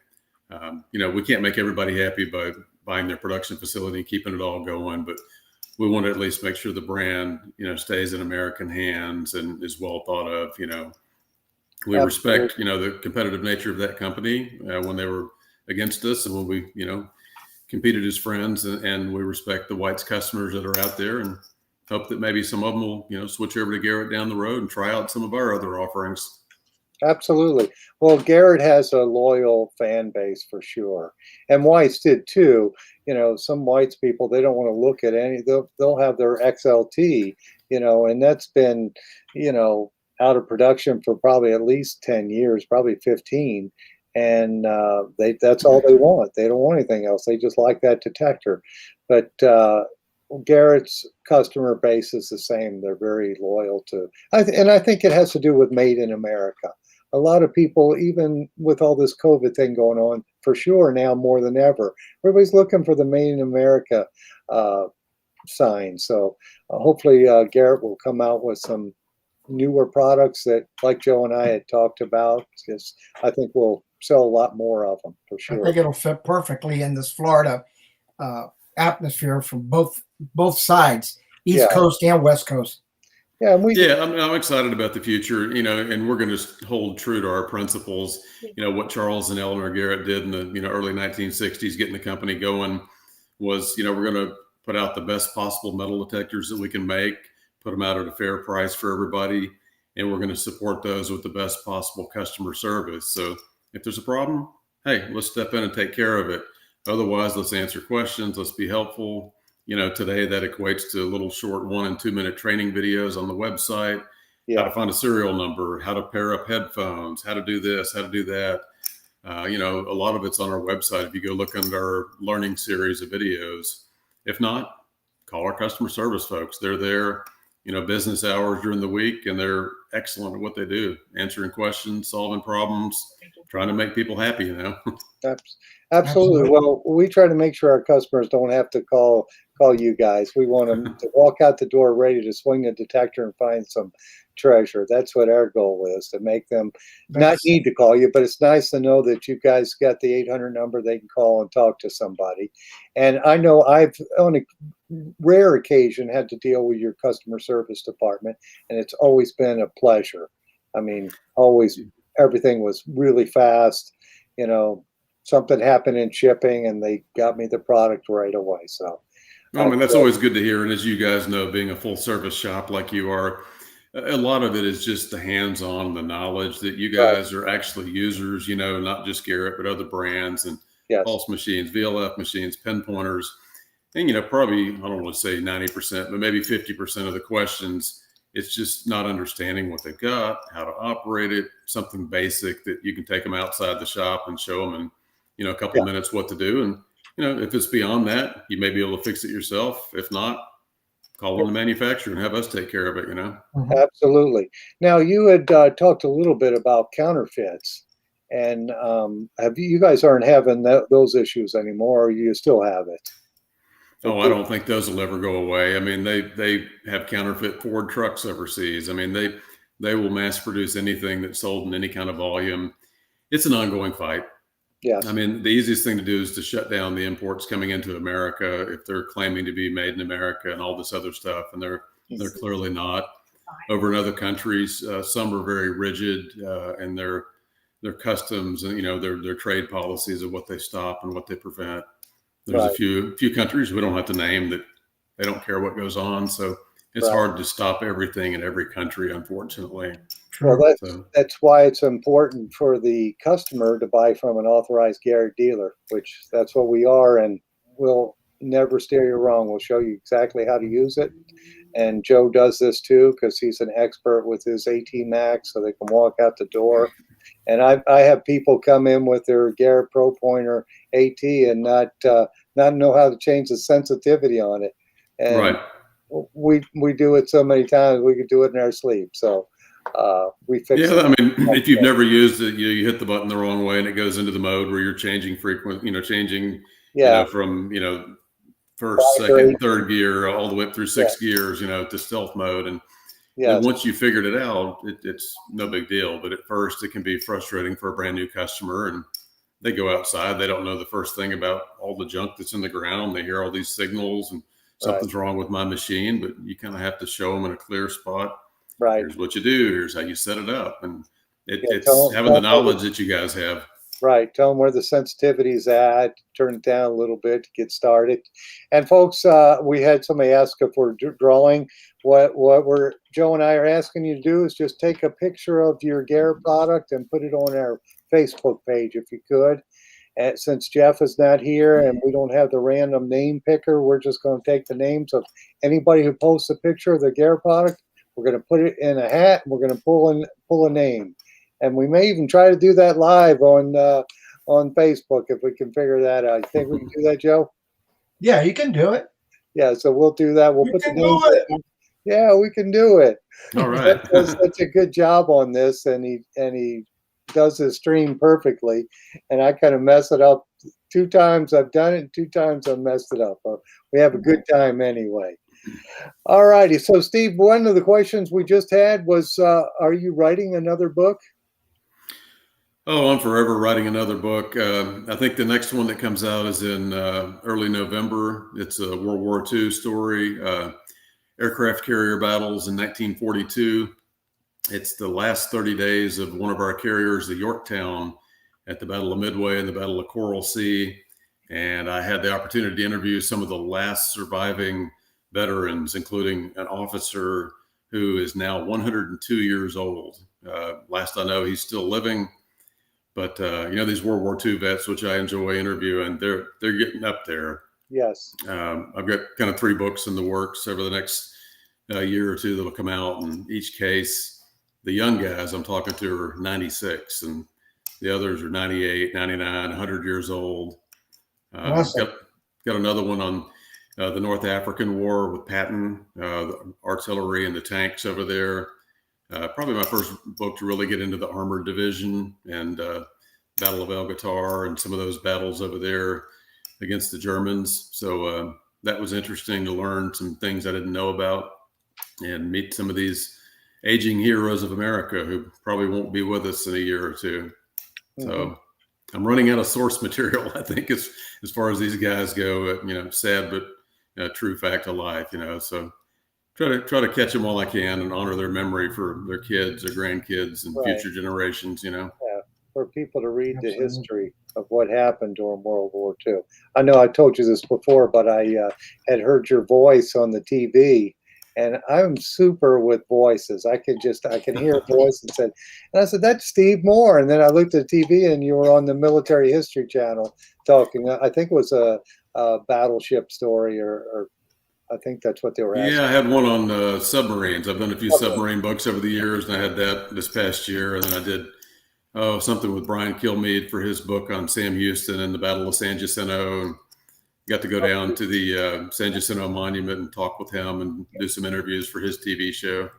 We can't make everybody happy by buying their production facility and keeping it all going, but we want to at least make sure the brand, stays in American hands and is well thought of. We respect, the competitive nature of that company when they were against us and when we, competed as friends, and we respect the White's customers that are out there and hope that maybe some of them will, switch over to Garrett down the road and try out some of our other offerings. Absolutely. Well, Garrett has a loyal fan base for sure. And White's did too. Some White's people, they don't want to look at any, they'll have their XLT, and that's been, out of production for probably at least 10 years, probably 15. And that's all they want. They don't want anything else. They just like that detector. But Garrett's customer base is the same. They're very loyal to, and I think it has to do with Made in America. A lot of people, even with all this COVID thing going on, for sure now more than ever, everybody's looking for the Made in America sign. So hopefully Garrett will come out with some newer products that, like Joe and I had talked about. I think we'll sell a lot more of them for sure. I think it'll fit perfectly in this Florida atmosphere from both sides, East Coast and West Coast. Yeah, I'm excited about the future, and we're going to hold true to our principles. What Charles and Eleanor Garrett did in the early 1960s, getting the company going, was we're going to put out the best possible metal detectors that we can make, put them out at a fair price for everybody, and we're going to support those with the best possible customer service. So if there's a problem, hey, let's step in and take care of it. Otherwise, let's answer questions. Let's be helpful. Today that equates to little short 1 and 2 minute training videos on the website, how to find a serial number, how to pair up headphones, how to do this, how to do that. A lot of it's on our website. If you go look under our learning series of videos, if not, call our customer service folks. They're there, business hours during the week, and they're excellent at what they do, answering questions, solving problems, trying to make people happy, Absolutely. Well, we try to make sure our customers don't have to call you guys. We want them to walk out the door ready to swing a detector and find some treasure. That's what our goal is, to make them not need to call you, but it's nice to know that you guys got the 800 number they can call and talk to somebody. And I know I've, on a rare occasion, had to deal with your customer service department, and it's always been a pleasure. I mean, always, everything was really fast. Something happened in shipping and they got me the product right away. So, I mean, that's always good to hear. And as you guys know, being a full service shop like you are, a lot of it is just the hands-on, the knowledge that you guys are actually users, not just Garrett, but other brands and pulse machines, VLF machines, pinpointers. And, probably, I don't want to say 90%, but maybe 50% of the questions, it's just not understanding what they've got, how to operate it, something basic that you can take them outside the shop and show them in, a couple of minutes what to do. And, if it's beyond that, you may be able to fix it yourself. If not, call on the manufacturer and have us take care of it, Absolutely. Now, you had talked a little bit about counterfeits, and you guys aren't having those issues anymore, or you still have it? Oh, I don't think those will ever go away. I mean, they have counterfeit Ford trucks overseas. I mean, they will mass produce anything that's sold in any kind of volume. It's an ongoing fight. Yes. I mean, the easiest thing to do is to shut down the imports coming into America if they're claiming to be made in America and all this other stuff, and they're clearly not. Over in other countries, some are very rigid in their customs and their trade policies of what they stop and what they prevent. There's a few countries we don't have to name that they don't care what goes on, so it's hard to stop everything in every country, unfortunately. Well, that's why it's important for the customer to buy from an authorized Garrett dealer, which that's what we are, and we'll never steer you wrong. We'll show you exactly how to use it. And Joe does this too, because he's an expert with his Atmax, so they can walk out the door. And I have people come in with their Garrett Pro Pointer AT and not know how to change the sensitivity on it. And we do it so many times we could do it in our sleep. So we fix it. I mean, if you've never used it, you hit the button the wrong way and it goes into the mode where you're changing changing from first, second, third gear all the way up through six gears, to stealth mode. And once you figured it out, it's no big deal. But at first, it can be frustrating for a brand new customer, and they go outside. They don't know the first thing about all the junk that's in the ground. They hear all these signals and something's wrong with my machine, but you kind of have to show them in a clear spot. Right. Here's what you do. Here's how you set it up. And it's having the knowledge that you guys have. Right. Tell them where the sensitivity is at, turn it down a little bit to get started. And folks, we had somebody ask if we're drawing. What Joe and I are asking you to do is just take a picture of your Garrett product and put it on our Facebook page if you could. And since Jeff is not here and we don't have the random name picker, we're just going to take the names of anybody who posts a picture of the Garrett product. We're going to put it in a hat and we're going to pull a name. And we may even try to do that live on Facebook if we can figure that out. You think we can do that, Joe? Yeah, you can do it. Yeah, so we'll do that. We'll put the names in. Yeah, we can do it. All right. He does such a good job on this, and he does his stream perfectly. And I kind of mess it up 2 times. I've done it 2 times. I've messed it up. But we have a good time anyway. All righty. So, Steve, one of the questions we just had was, are you writing another book? Oh, I'm forever writing another book. I think the next one that comes out is in early November. It's a World War II story, aircraft carrier battles in 1942. It's the last 30 days of one of our carriers, the Yorktown, at the Battle of Midway and the Battle of Coral Sea. And I had the opportunity to interview some of the last surviving veterans, including an officer who is now 102 years old. Last I know, he's still living. But these World War II vets, which I enjoy interviewing, they're getting up there. Yes. I've got kind of 3 books in the works over the next year or 2 that'll come out. And each case, the young guys I'm talking to are 96, and the others are 98, 99, 100 years old. Awesome. Got another one on the North African War with Patton, the artillery and the tanks over there. Probably my first book to really get into the armored division and Battle of El Guitar and some of those battles over there against the Germans. So that was interesting to learn some things I didn't know about and meet some of these aging heroes of America who probably won't be with us in a year or two. So I'm running out of source material, I think, as far as these guys go. Sad but true fact of life. So try to catch them while I can and honor their memory for their kids, their grandkids, and future generations. Yeah, for people to read the history of what happened during World War II. I know I told you this before, but I had heard your voice on the TV. And I'm super with voices. I can hear a voice and I said, that's Steve Moore. And then I looked at the TV and you were on the Military History Channel talking. I think it was a battleship story or I think that's what they were asking. Yeah, I had one on submarines. I've done a few submarine books over the years, and I had that this past year. And then I did something with Brian Kilmeade for his book on Sam Houston and the Battle of San Jacinto. And got to go down to the San Jacinto Monument and talk with him and do some interviews for his TV show.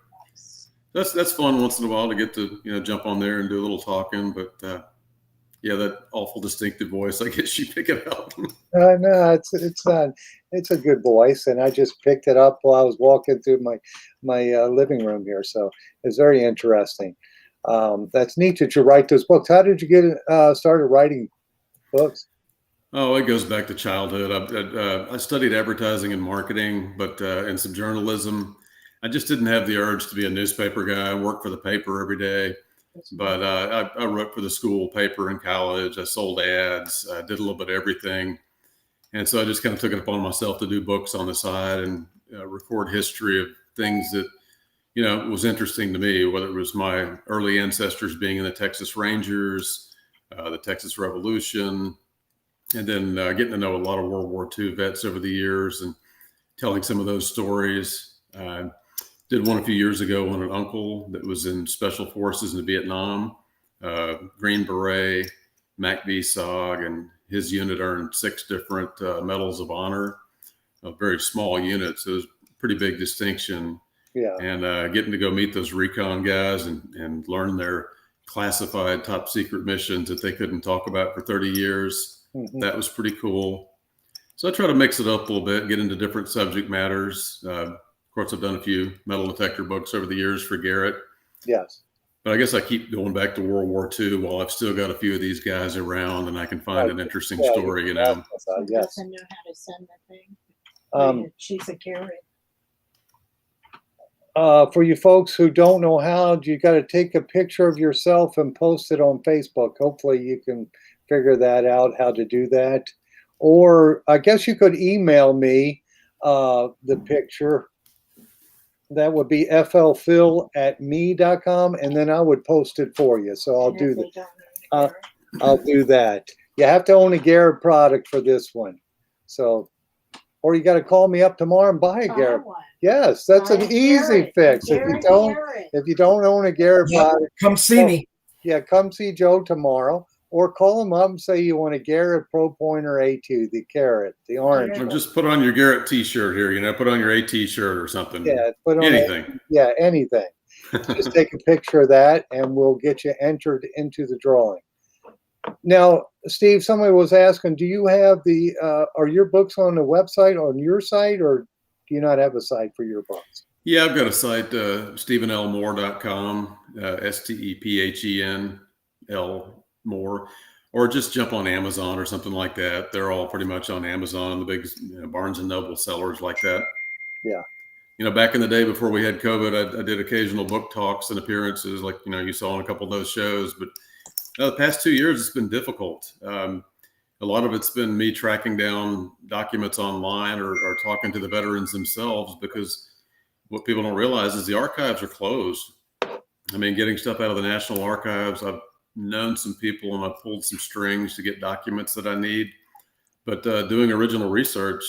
That's fun once in a while to get to jump on there and do a little talking. But yeah, that awful distinctive voice, I guess you pick it up. No, it's not. It's a good voice, and I just picked it up while I was walking through my living room here. So it's very interesting. That's neat that you write those books. How did you get started writing books? Oh, it goes back to childhood. I studied advertising and marketing, but and some journalism. I just didn't have the urge to be a newspaper guy. I worked for the paper every day, but I wrote for the school paper in college. I sold ads. I did a little bit of everything. And so I just kind of took it upon myself to do books on the side and record history of things that, was interesting to me, whether it was my early ancestors being in the Texas Rangers, the Texas Revolution, and then getting to know a lot of World War II vets over the years and telling some of those stories. Did one a few years ago on an uncle that was in special forces in Vietnam, Green Beret, MACV-SOG, and his unit earned 6 different medals of honor, a very small unit. So it was a pretty big distinction. Yeah. And getting to go meet those recon guys and learn their classified top secret missions that they couldn't talk about for 30 years. That was pretty cool. So I try to mix it up a little bit, get into different subject matters. Of course, I've done a few metal detector books over the years for Garrett. Yes. But I guess I keep going back to World War II while I've still got a few of these guys around and I can find an interesting story, She Yes. doesn't know how to send the thing. She's a Garrett. For you folks who don't know how, you got to take a picture of yourself and post it on Facebook. Hopefully you can figure that out, how to do that. Or I guess you could email me the picture. That would be flphil@me.com, and then I would post it for you. So I'll do that. I'll do that. You have to own a Garrett product for this one. So, or you got to call me up tomorrow and buy a Garrett. Yes, that's an easy fix. If you don't own a Garrett product, come see me. Yeah, come see Joe tomorrow. Or call them up and say you want a Garrett Pro Pointer A2, the Garrett, the orange. Or just put on your Garrett T-shirt here, put on your AT shirt or something. Yeah, put on anything. Anything. Just take a picture of that and we'll get you entered into the drawing. Now, Steve, somebody was asking, do you have are your books on the website on your site, or do you not have a site for your books? Yeah, I've got a site, stephenlmoore.com, STEPHENL More, or just jump on Amazon or something like that. They're all pretty much on Amazon, the big Barnes and Noble sellers like that. Yeah. Back in the day before we had COVID, I did occasional book talks and appearances like, you saw on a couple of those shows. But the past 2 years, it's been difficult. A lot of it's been me tracking down documents online or talking to the veterans themselves, because what people don't realize is the archives are closed. I mean, getting stuff out of the National Archives, I've known some people and I've pulled some strings to get documents that I need, but doing original research,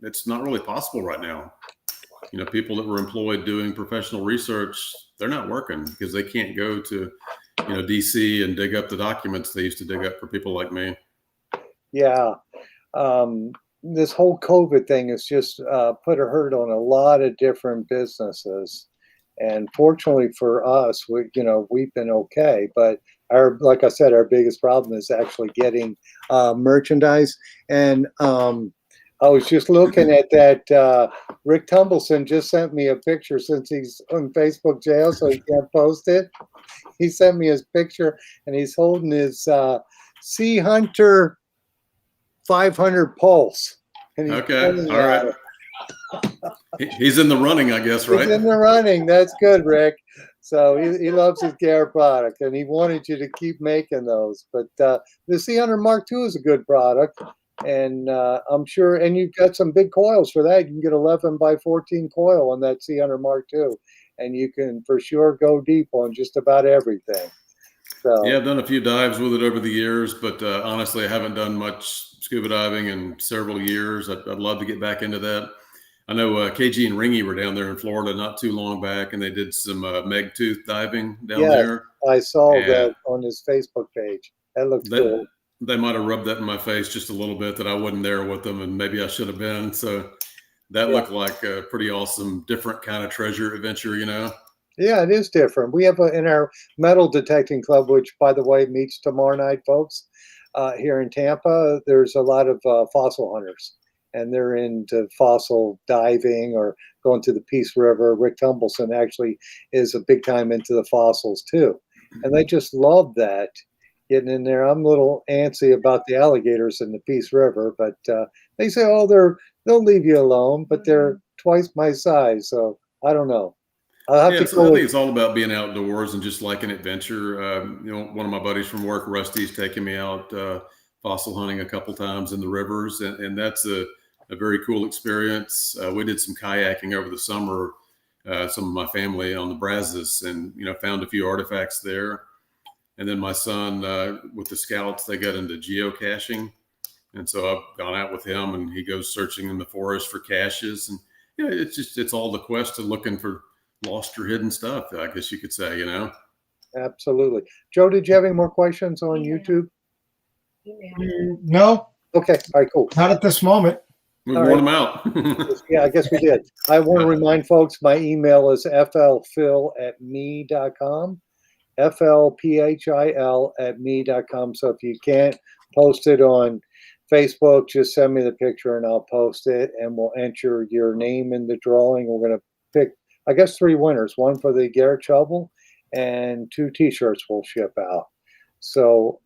it's not really possible right now. People that were employed doing professional research, they're not working because they can't go to, DC and dig up the documents they used to dig up for people like me. Yeah. This whole COVID thing has just put a hurt on a lot of different businesses. And fortunately for us, we've been okay. But like I said, our biggest problem is actually getting merchandise. And I was just looking at that. Rick Tumbleson just sent me a picture since he's on Facebook jail, so he can't post it. He sent me his picture, and he's holding his Sea Hunter 500 Pulse. And he's okay, all right. He's in the running, I guess, right? He's in the running. That's good, Rick. So he loves his Garrett product, and he wanted you to keep making those. But the Sea Hunter Mark II is a good product, and I'm sure. And you've got some big coils for that. You can get 11 by 14 coil on that Sea Hunter Mark II, and you can for sure go deep on just about everything. So, yeah, I've done a few dives with it over the years, but honestly, I haven't done much scuba diving in several years. I'd love to get back into that. I know KG and Ringy were down there in Florida not too long back, and they did some meg tooth diving down there. I saw that on his Facebook page. That looks cool. They might have rubbed that in my face just a little bit that I wasn't there with them, and maybe I should have been. So that looked like a pretty awesome, different kind of treasure adventure, Yeah, it is different. We have in our metal detecting club, which, by the way, meets tomorrow night, folks, here in Tampa. There's a lot of fossil hunters, and they're into fossil diving or going to the Peace River. Rick Tumbleson actually is a big time into the fossils too, and they just love that, getting in there. I'm a little antsy about the alligators in the Peace River, but they say, oh, they'll leave you alone, but they're twice my size, so I don't know. I think it's all about being outdoors and just like an adventure. One of my buddies from work, Rusty's taken me out fossil hunting a couple times in the rivers, and that's a very cool experience. We did some kayaking over the summer, some of my family on the Brazos, and found a few artifacts there. And then my son, with the scouts, they got into geocaching, and so I've gone out with him, and he goes searching in the forest for caches, and it's all the quest of looking for lost or hidden stuff, I guess you could say, Absolutely. Joe, did you have any more questions on YouTube? No. Okay. All right, cool. Not at this moment. We wore them out. Yeah, I guess we did. I want to remind folks, my email is flphil@me.com, flphil@me.com. So if you can't post it on Facebook, just send me the picture and I'll post it, and we'll enter your name in the drawing. We're going to pick, I guess, 3 winners, one for the Garrett shovel and 2 t-shirts we'll ship out. So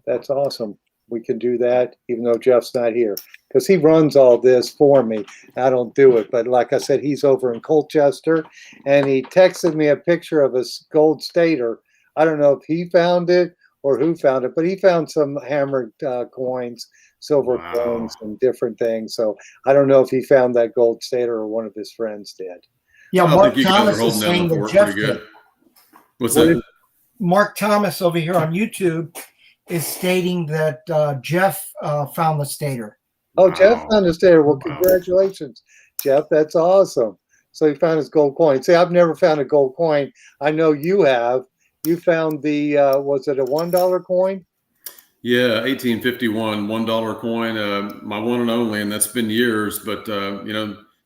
that's awesome. We can do that even though Jeff's not here, because he runs all this for me. I don't do it. But like I said, he's over in Colchester, and he texted me a picture of his gold stater. I don't know if he found it or who found it, but he found some hammered coins, silver coins, and different things. So I don't know if he found that gold stater or one of his friends did. Yeah, Mark Thomas is saying that Jeff did. What's that? Mark Thomas over here on YouTube is stating that Jeff found the stater. Oh, Jeff found the stater. Well, congratulations, Jeff. That's awesome. So he found his gold coin. See, I've never found a gold coin. I know you have. You found the, was it a $1 coin? Yeah, 1851 $1 coin, my one and only, and that's been years. But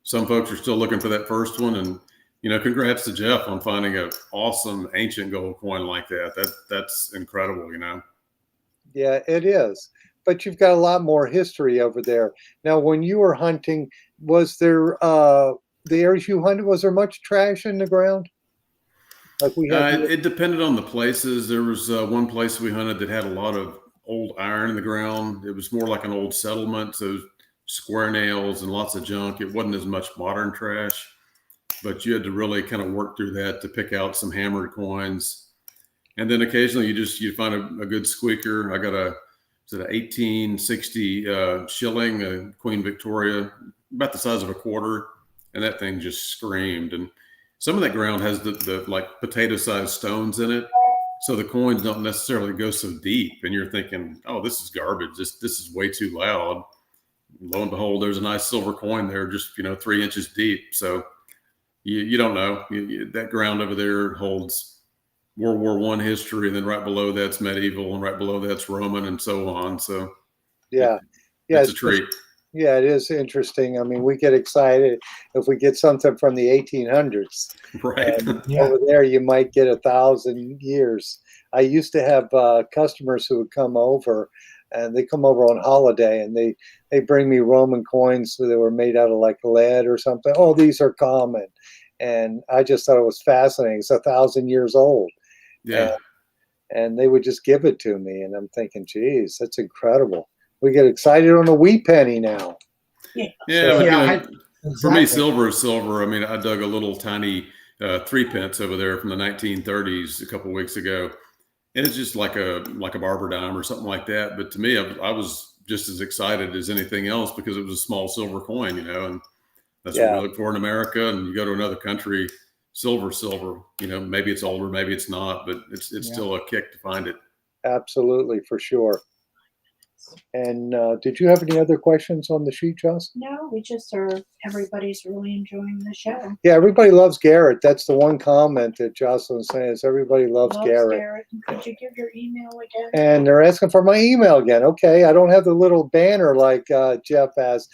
some folks are still looking for that first one, and congrats to Jeff on finding an awesome ancient gold coin like that. That's incredible, Yeah, it is. But you've got a lot more history over there. Now, when you were hunting, was there the areas you hunted? Was there much trash in the ground? Like we had. It depended on the places. There was one place we hunted that had a lot of old iron in the ground. It was more like an old settlement, so square nails and lots of junk. It wasn't as much modern trash, but you had to really kind of work through that to pick out some hammered coins. And then occasionally you find a good squeaker. I got an 1860 shilling, Queen Victoria, about the size of a quarter, and that thing just screamed. And some of that ground has the like potato-sized stones in it, so the coins don't necessarily go so deep. And you're thinking, oh, this is garbage. This is way too loud. Lo and behold, there's a nice silver coin there, just 3 inches deep. So you don't know. That ground over there holds World War I history, and then right below that's medieval, and right below that's Roman, and so on. So yeah, it's a treat. Yeah, it is interesting. I mean, we get excited if we get something from the 1800s. Right. And Yeah. over there, you might get 1,000 years. I used to have customers who would come over, and they come over on holiday, and they bring me Roman coins that were made out of like lead or something. Oh, these are common, and I just thought it was fascinating. It's 1,000 years old, Yeah. and they would just give it to me, and I'm thinking, geez, that's incredible. We get excited on a wee penny now. Yeah. So- But, Yeah, for me, exactly. silver is silver. I mean, I dug a little tiny 3 pence over there from the 1930s a couple of weeks ago, and it's just like a barber dime or something like that. But to me, I was just as excited as anything else because it was a small silver coin, and that's what Yeah. we look for in America. And you go to another country, silver, maybe it's older, maybe it's not, but it's Yeah. still a kick to find it. Absolutely, for sure. And did you have any other questions on the sheet, Joss? No, we just are, everybody's really enjoying the show. Yeah, everybody loves Garrett. That's the one comment that Jocelyn's saying is everybody loves Garrett. And could you give your email again? And they're asking for my email again. Okay, I don't have the little banner like Jeff has.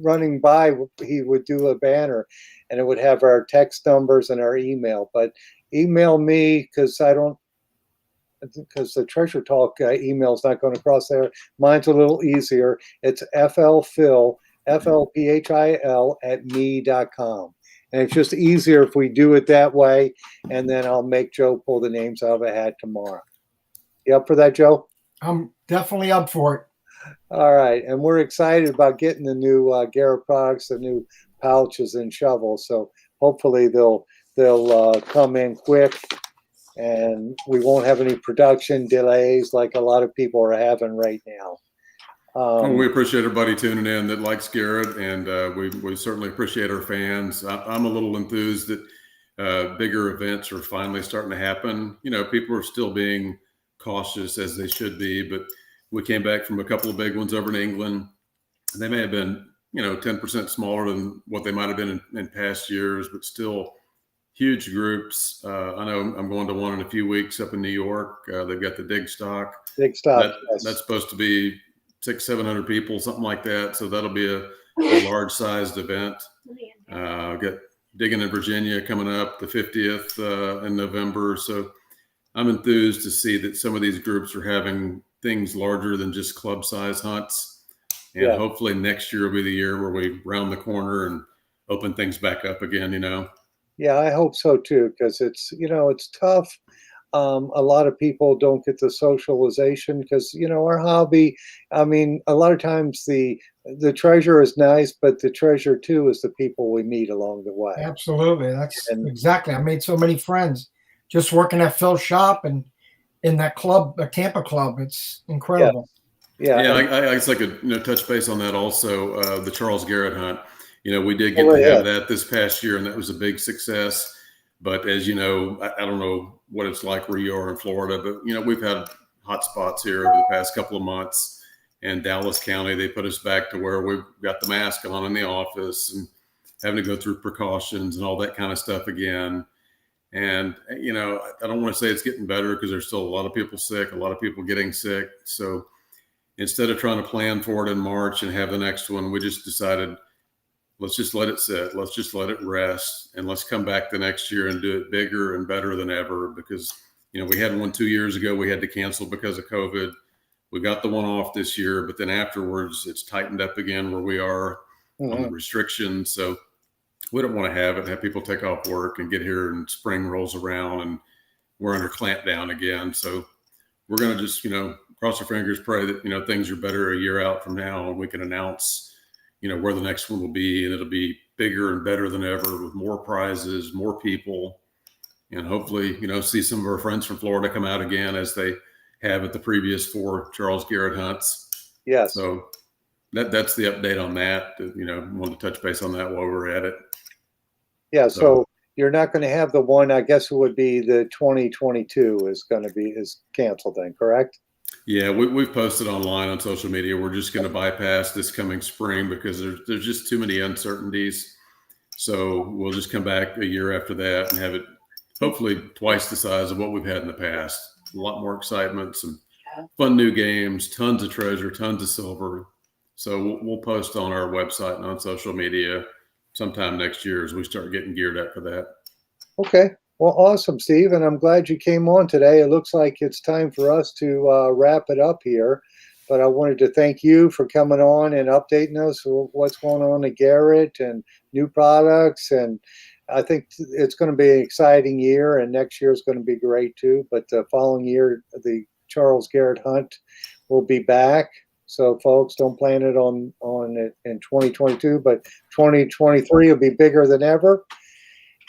Running by, he would do a banner, and it would have our text numbers and our email. But email me because the Treasure Talk email is not going across there. Mine's a little easier. It's flphil, FLPHIL @me.com. And it's just easier if we do it that way. And then I'll make Joe pull the names out of a hat tomorrow. You up for that, Joe? I'm definitely up for it. All right. And we're excited about getting the new Garrett products, the new pouches and shovels. So hopefully they'll come in quick. And we won't have any production delays like a lot of people are having right now. We appreciate everybody tuning in that likes Garrett, and we certainly appreciate our fans. I'm a little enthused that bigger events are finally starting to happen. People are still being cautious as they should be, but we came back from a couple of big ones over in England. They may have been, 10% smaller than what they might have been in past years, but still huge groups. I know I'm going to one in a few weeks up in New York. They've got the Dig Stock. Big stuff. Yes. That's supposed to be 600-700 people, something like that. So that'll be a large-sized event. Got Digging in Virginia coming up, the 50th in November. So I'm enthused to see that some of these groups are having things larger than just club-size hunts. And hopefully next year will be the year where we round the corner and open things back up again, Yeah, I hope so too, because it's tough. A lot of people don't get the socialization because our hobby. I mean, a lot of times the treasure is nice, but the treasure too is the people we meet along the way. Absolutely, that's exactly. I made so many friends just working at Phil's shop and in that club, the Tampa club. It's incredible. Yeah. I guess I could touch base on that also. The Charles Garrett hunt. We did get to have that this past year, and that was a big success. But as you know, I don't know what it's like where you are in Florida, but, we've had hot spots here over the past couple of months. And Dallas County, they put us back to where we've got the mask on in the office and having to go through precautions and all that kind of stuff again. And, I don't want to say it's getting better because there's still a lot of people sick, a lot of people getting sick. So instead of trying to plan for it in March and have the next one, we just decided, let's just let it sit. Let's just let it rest. And let's come back the next year and do it bigger and better than ever because, we had one 2 years ago. We had to cancel because of COVID. We got the one off this year, but then afterwards it's tightened up again where we are on the restrictions. So we don't want to have people take off work and get here and spring rolls around and we're under clamp down again. So we're going to just, cross our fingers, pray that, things are better a year out from now and we can announce where the next one will be, and it'll be bigger and better than ever with more prizes, more people, and hopefully, see some of our friends from Florida come out again as they have at the previous 4 Charles Garrett hunts. Yes. So that's the update on that. Want to touch base on that while we're at it. Yeah. So you're not going to have the one, I guess it would be the 2022 is canceled then, correct? Yeah, we've posted online on social media. We're just going to bypass this coming spring because there's just too many uncertainties. So we'll just come back a year after that and have it hopefully twice the size of what we've had in the past. A lot more excitement, some fun new games, tons of treasure, tons of silver, So we'll post on our website and on social media sometime next year as we start getting geared up for that. Okay. Well, awesome, Steve. And I'm glad you came on today. It looks like it's time for us to wrap it up here. But I wanted to thank you for coming on and updating us with what's going on at Garrett and new products. And I think it's going to be an exciting year, and next year is going to be great too. But the following year, the Charles Garrett Hunt will be back. So, folks, don't plan it on it in 2022, but 2023 will be bigger than ever.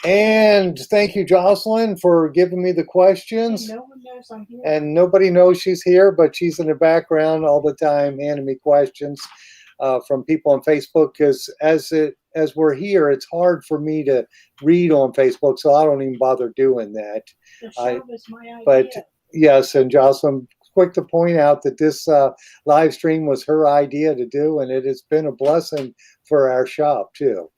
And thank you, Jocelyn, for giving me the questions. And no one knows I'm here. And nobody knows she's here, but she's in the background all the time handing me questions from people on Facebook. Because as we're here, it's hard for me to read on Facebook, so I don't even bother doing that. The show was my idea. But yes, and Jocelyn, quick to point out that this live stream was her idea to do, and it has been a blessing for our shop too.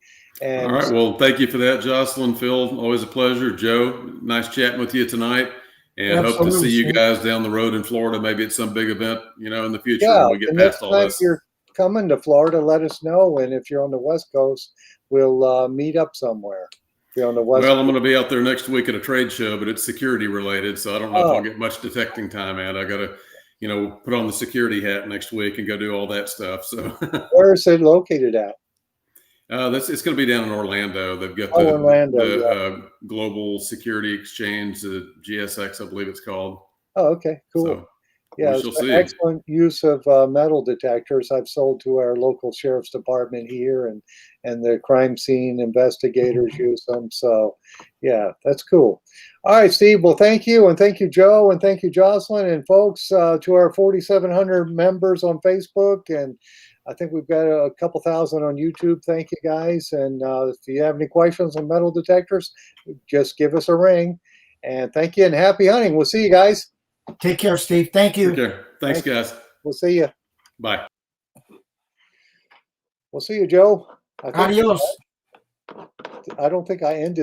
And all right. Well, thank you for that, Jocelyn. Phil, always a pleasure. Joe, nice chatting with you tonight. And hope to see you guys down the road in Florida, maybe at some big event, in the future when we get past all this. If you're coming to Florida, let us know. And if you're on the West Coast, we'll meet up somewhere. If you're on the West Well, I'm going to be out there next week at a trade show, but it's security related. So I don't know if I'll get much detecting time at. I got to, put on the security hat next week and go do all that stuff. So where is it located at? It's going to be down in Orlando. They've got the Global Security Exchange, the GSX, I believe it's called. Oh, okay, cool. So yeah, it's an excellent use of metal detectors. I've sold to our local sheriff's department here, and the crime scene investigators use them. So, yeah, that's cool. All right, Steve. Well, thank you, and thank you, Joe, and thank you, Jocelyn, and folks, to our 4,700 members on Facebook, and I think we've got a couple thousand on YouTube. Thank you, guys. And if you have any questions on metal detectors, just give us a ring. And thank you, and happy hunting. We'll see you guys. Take care, Steve. Thank you. Okay. Thanks, guys. We'll see you. Bye. We'll see you, Joe. Adios. I don't think I ended.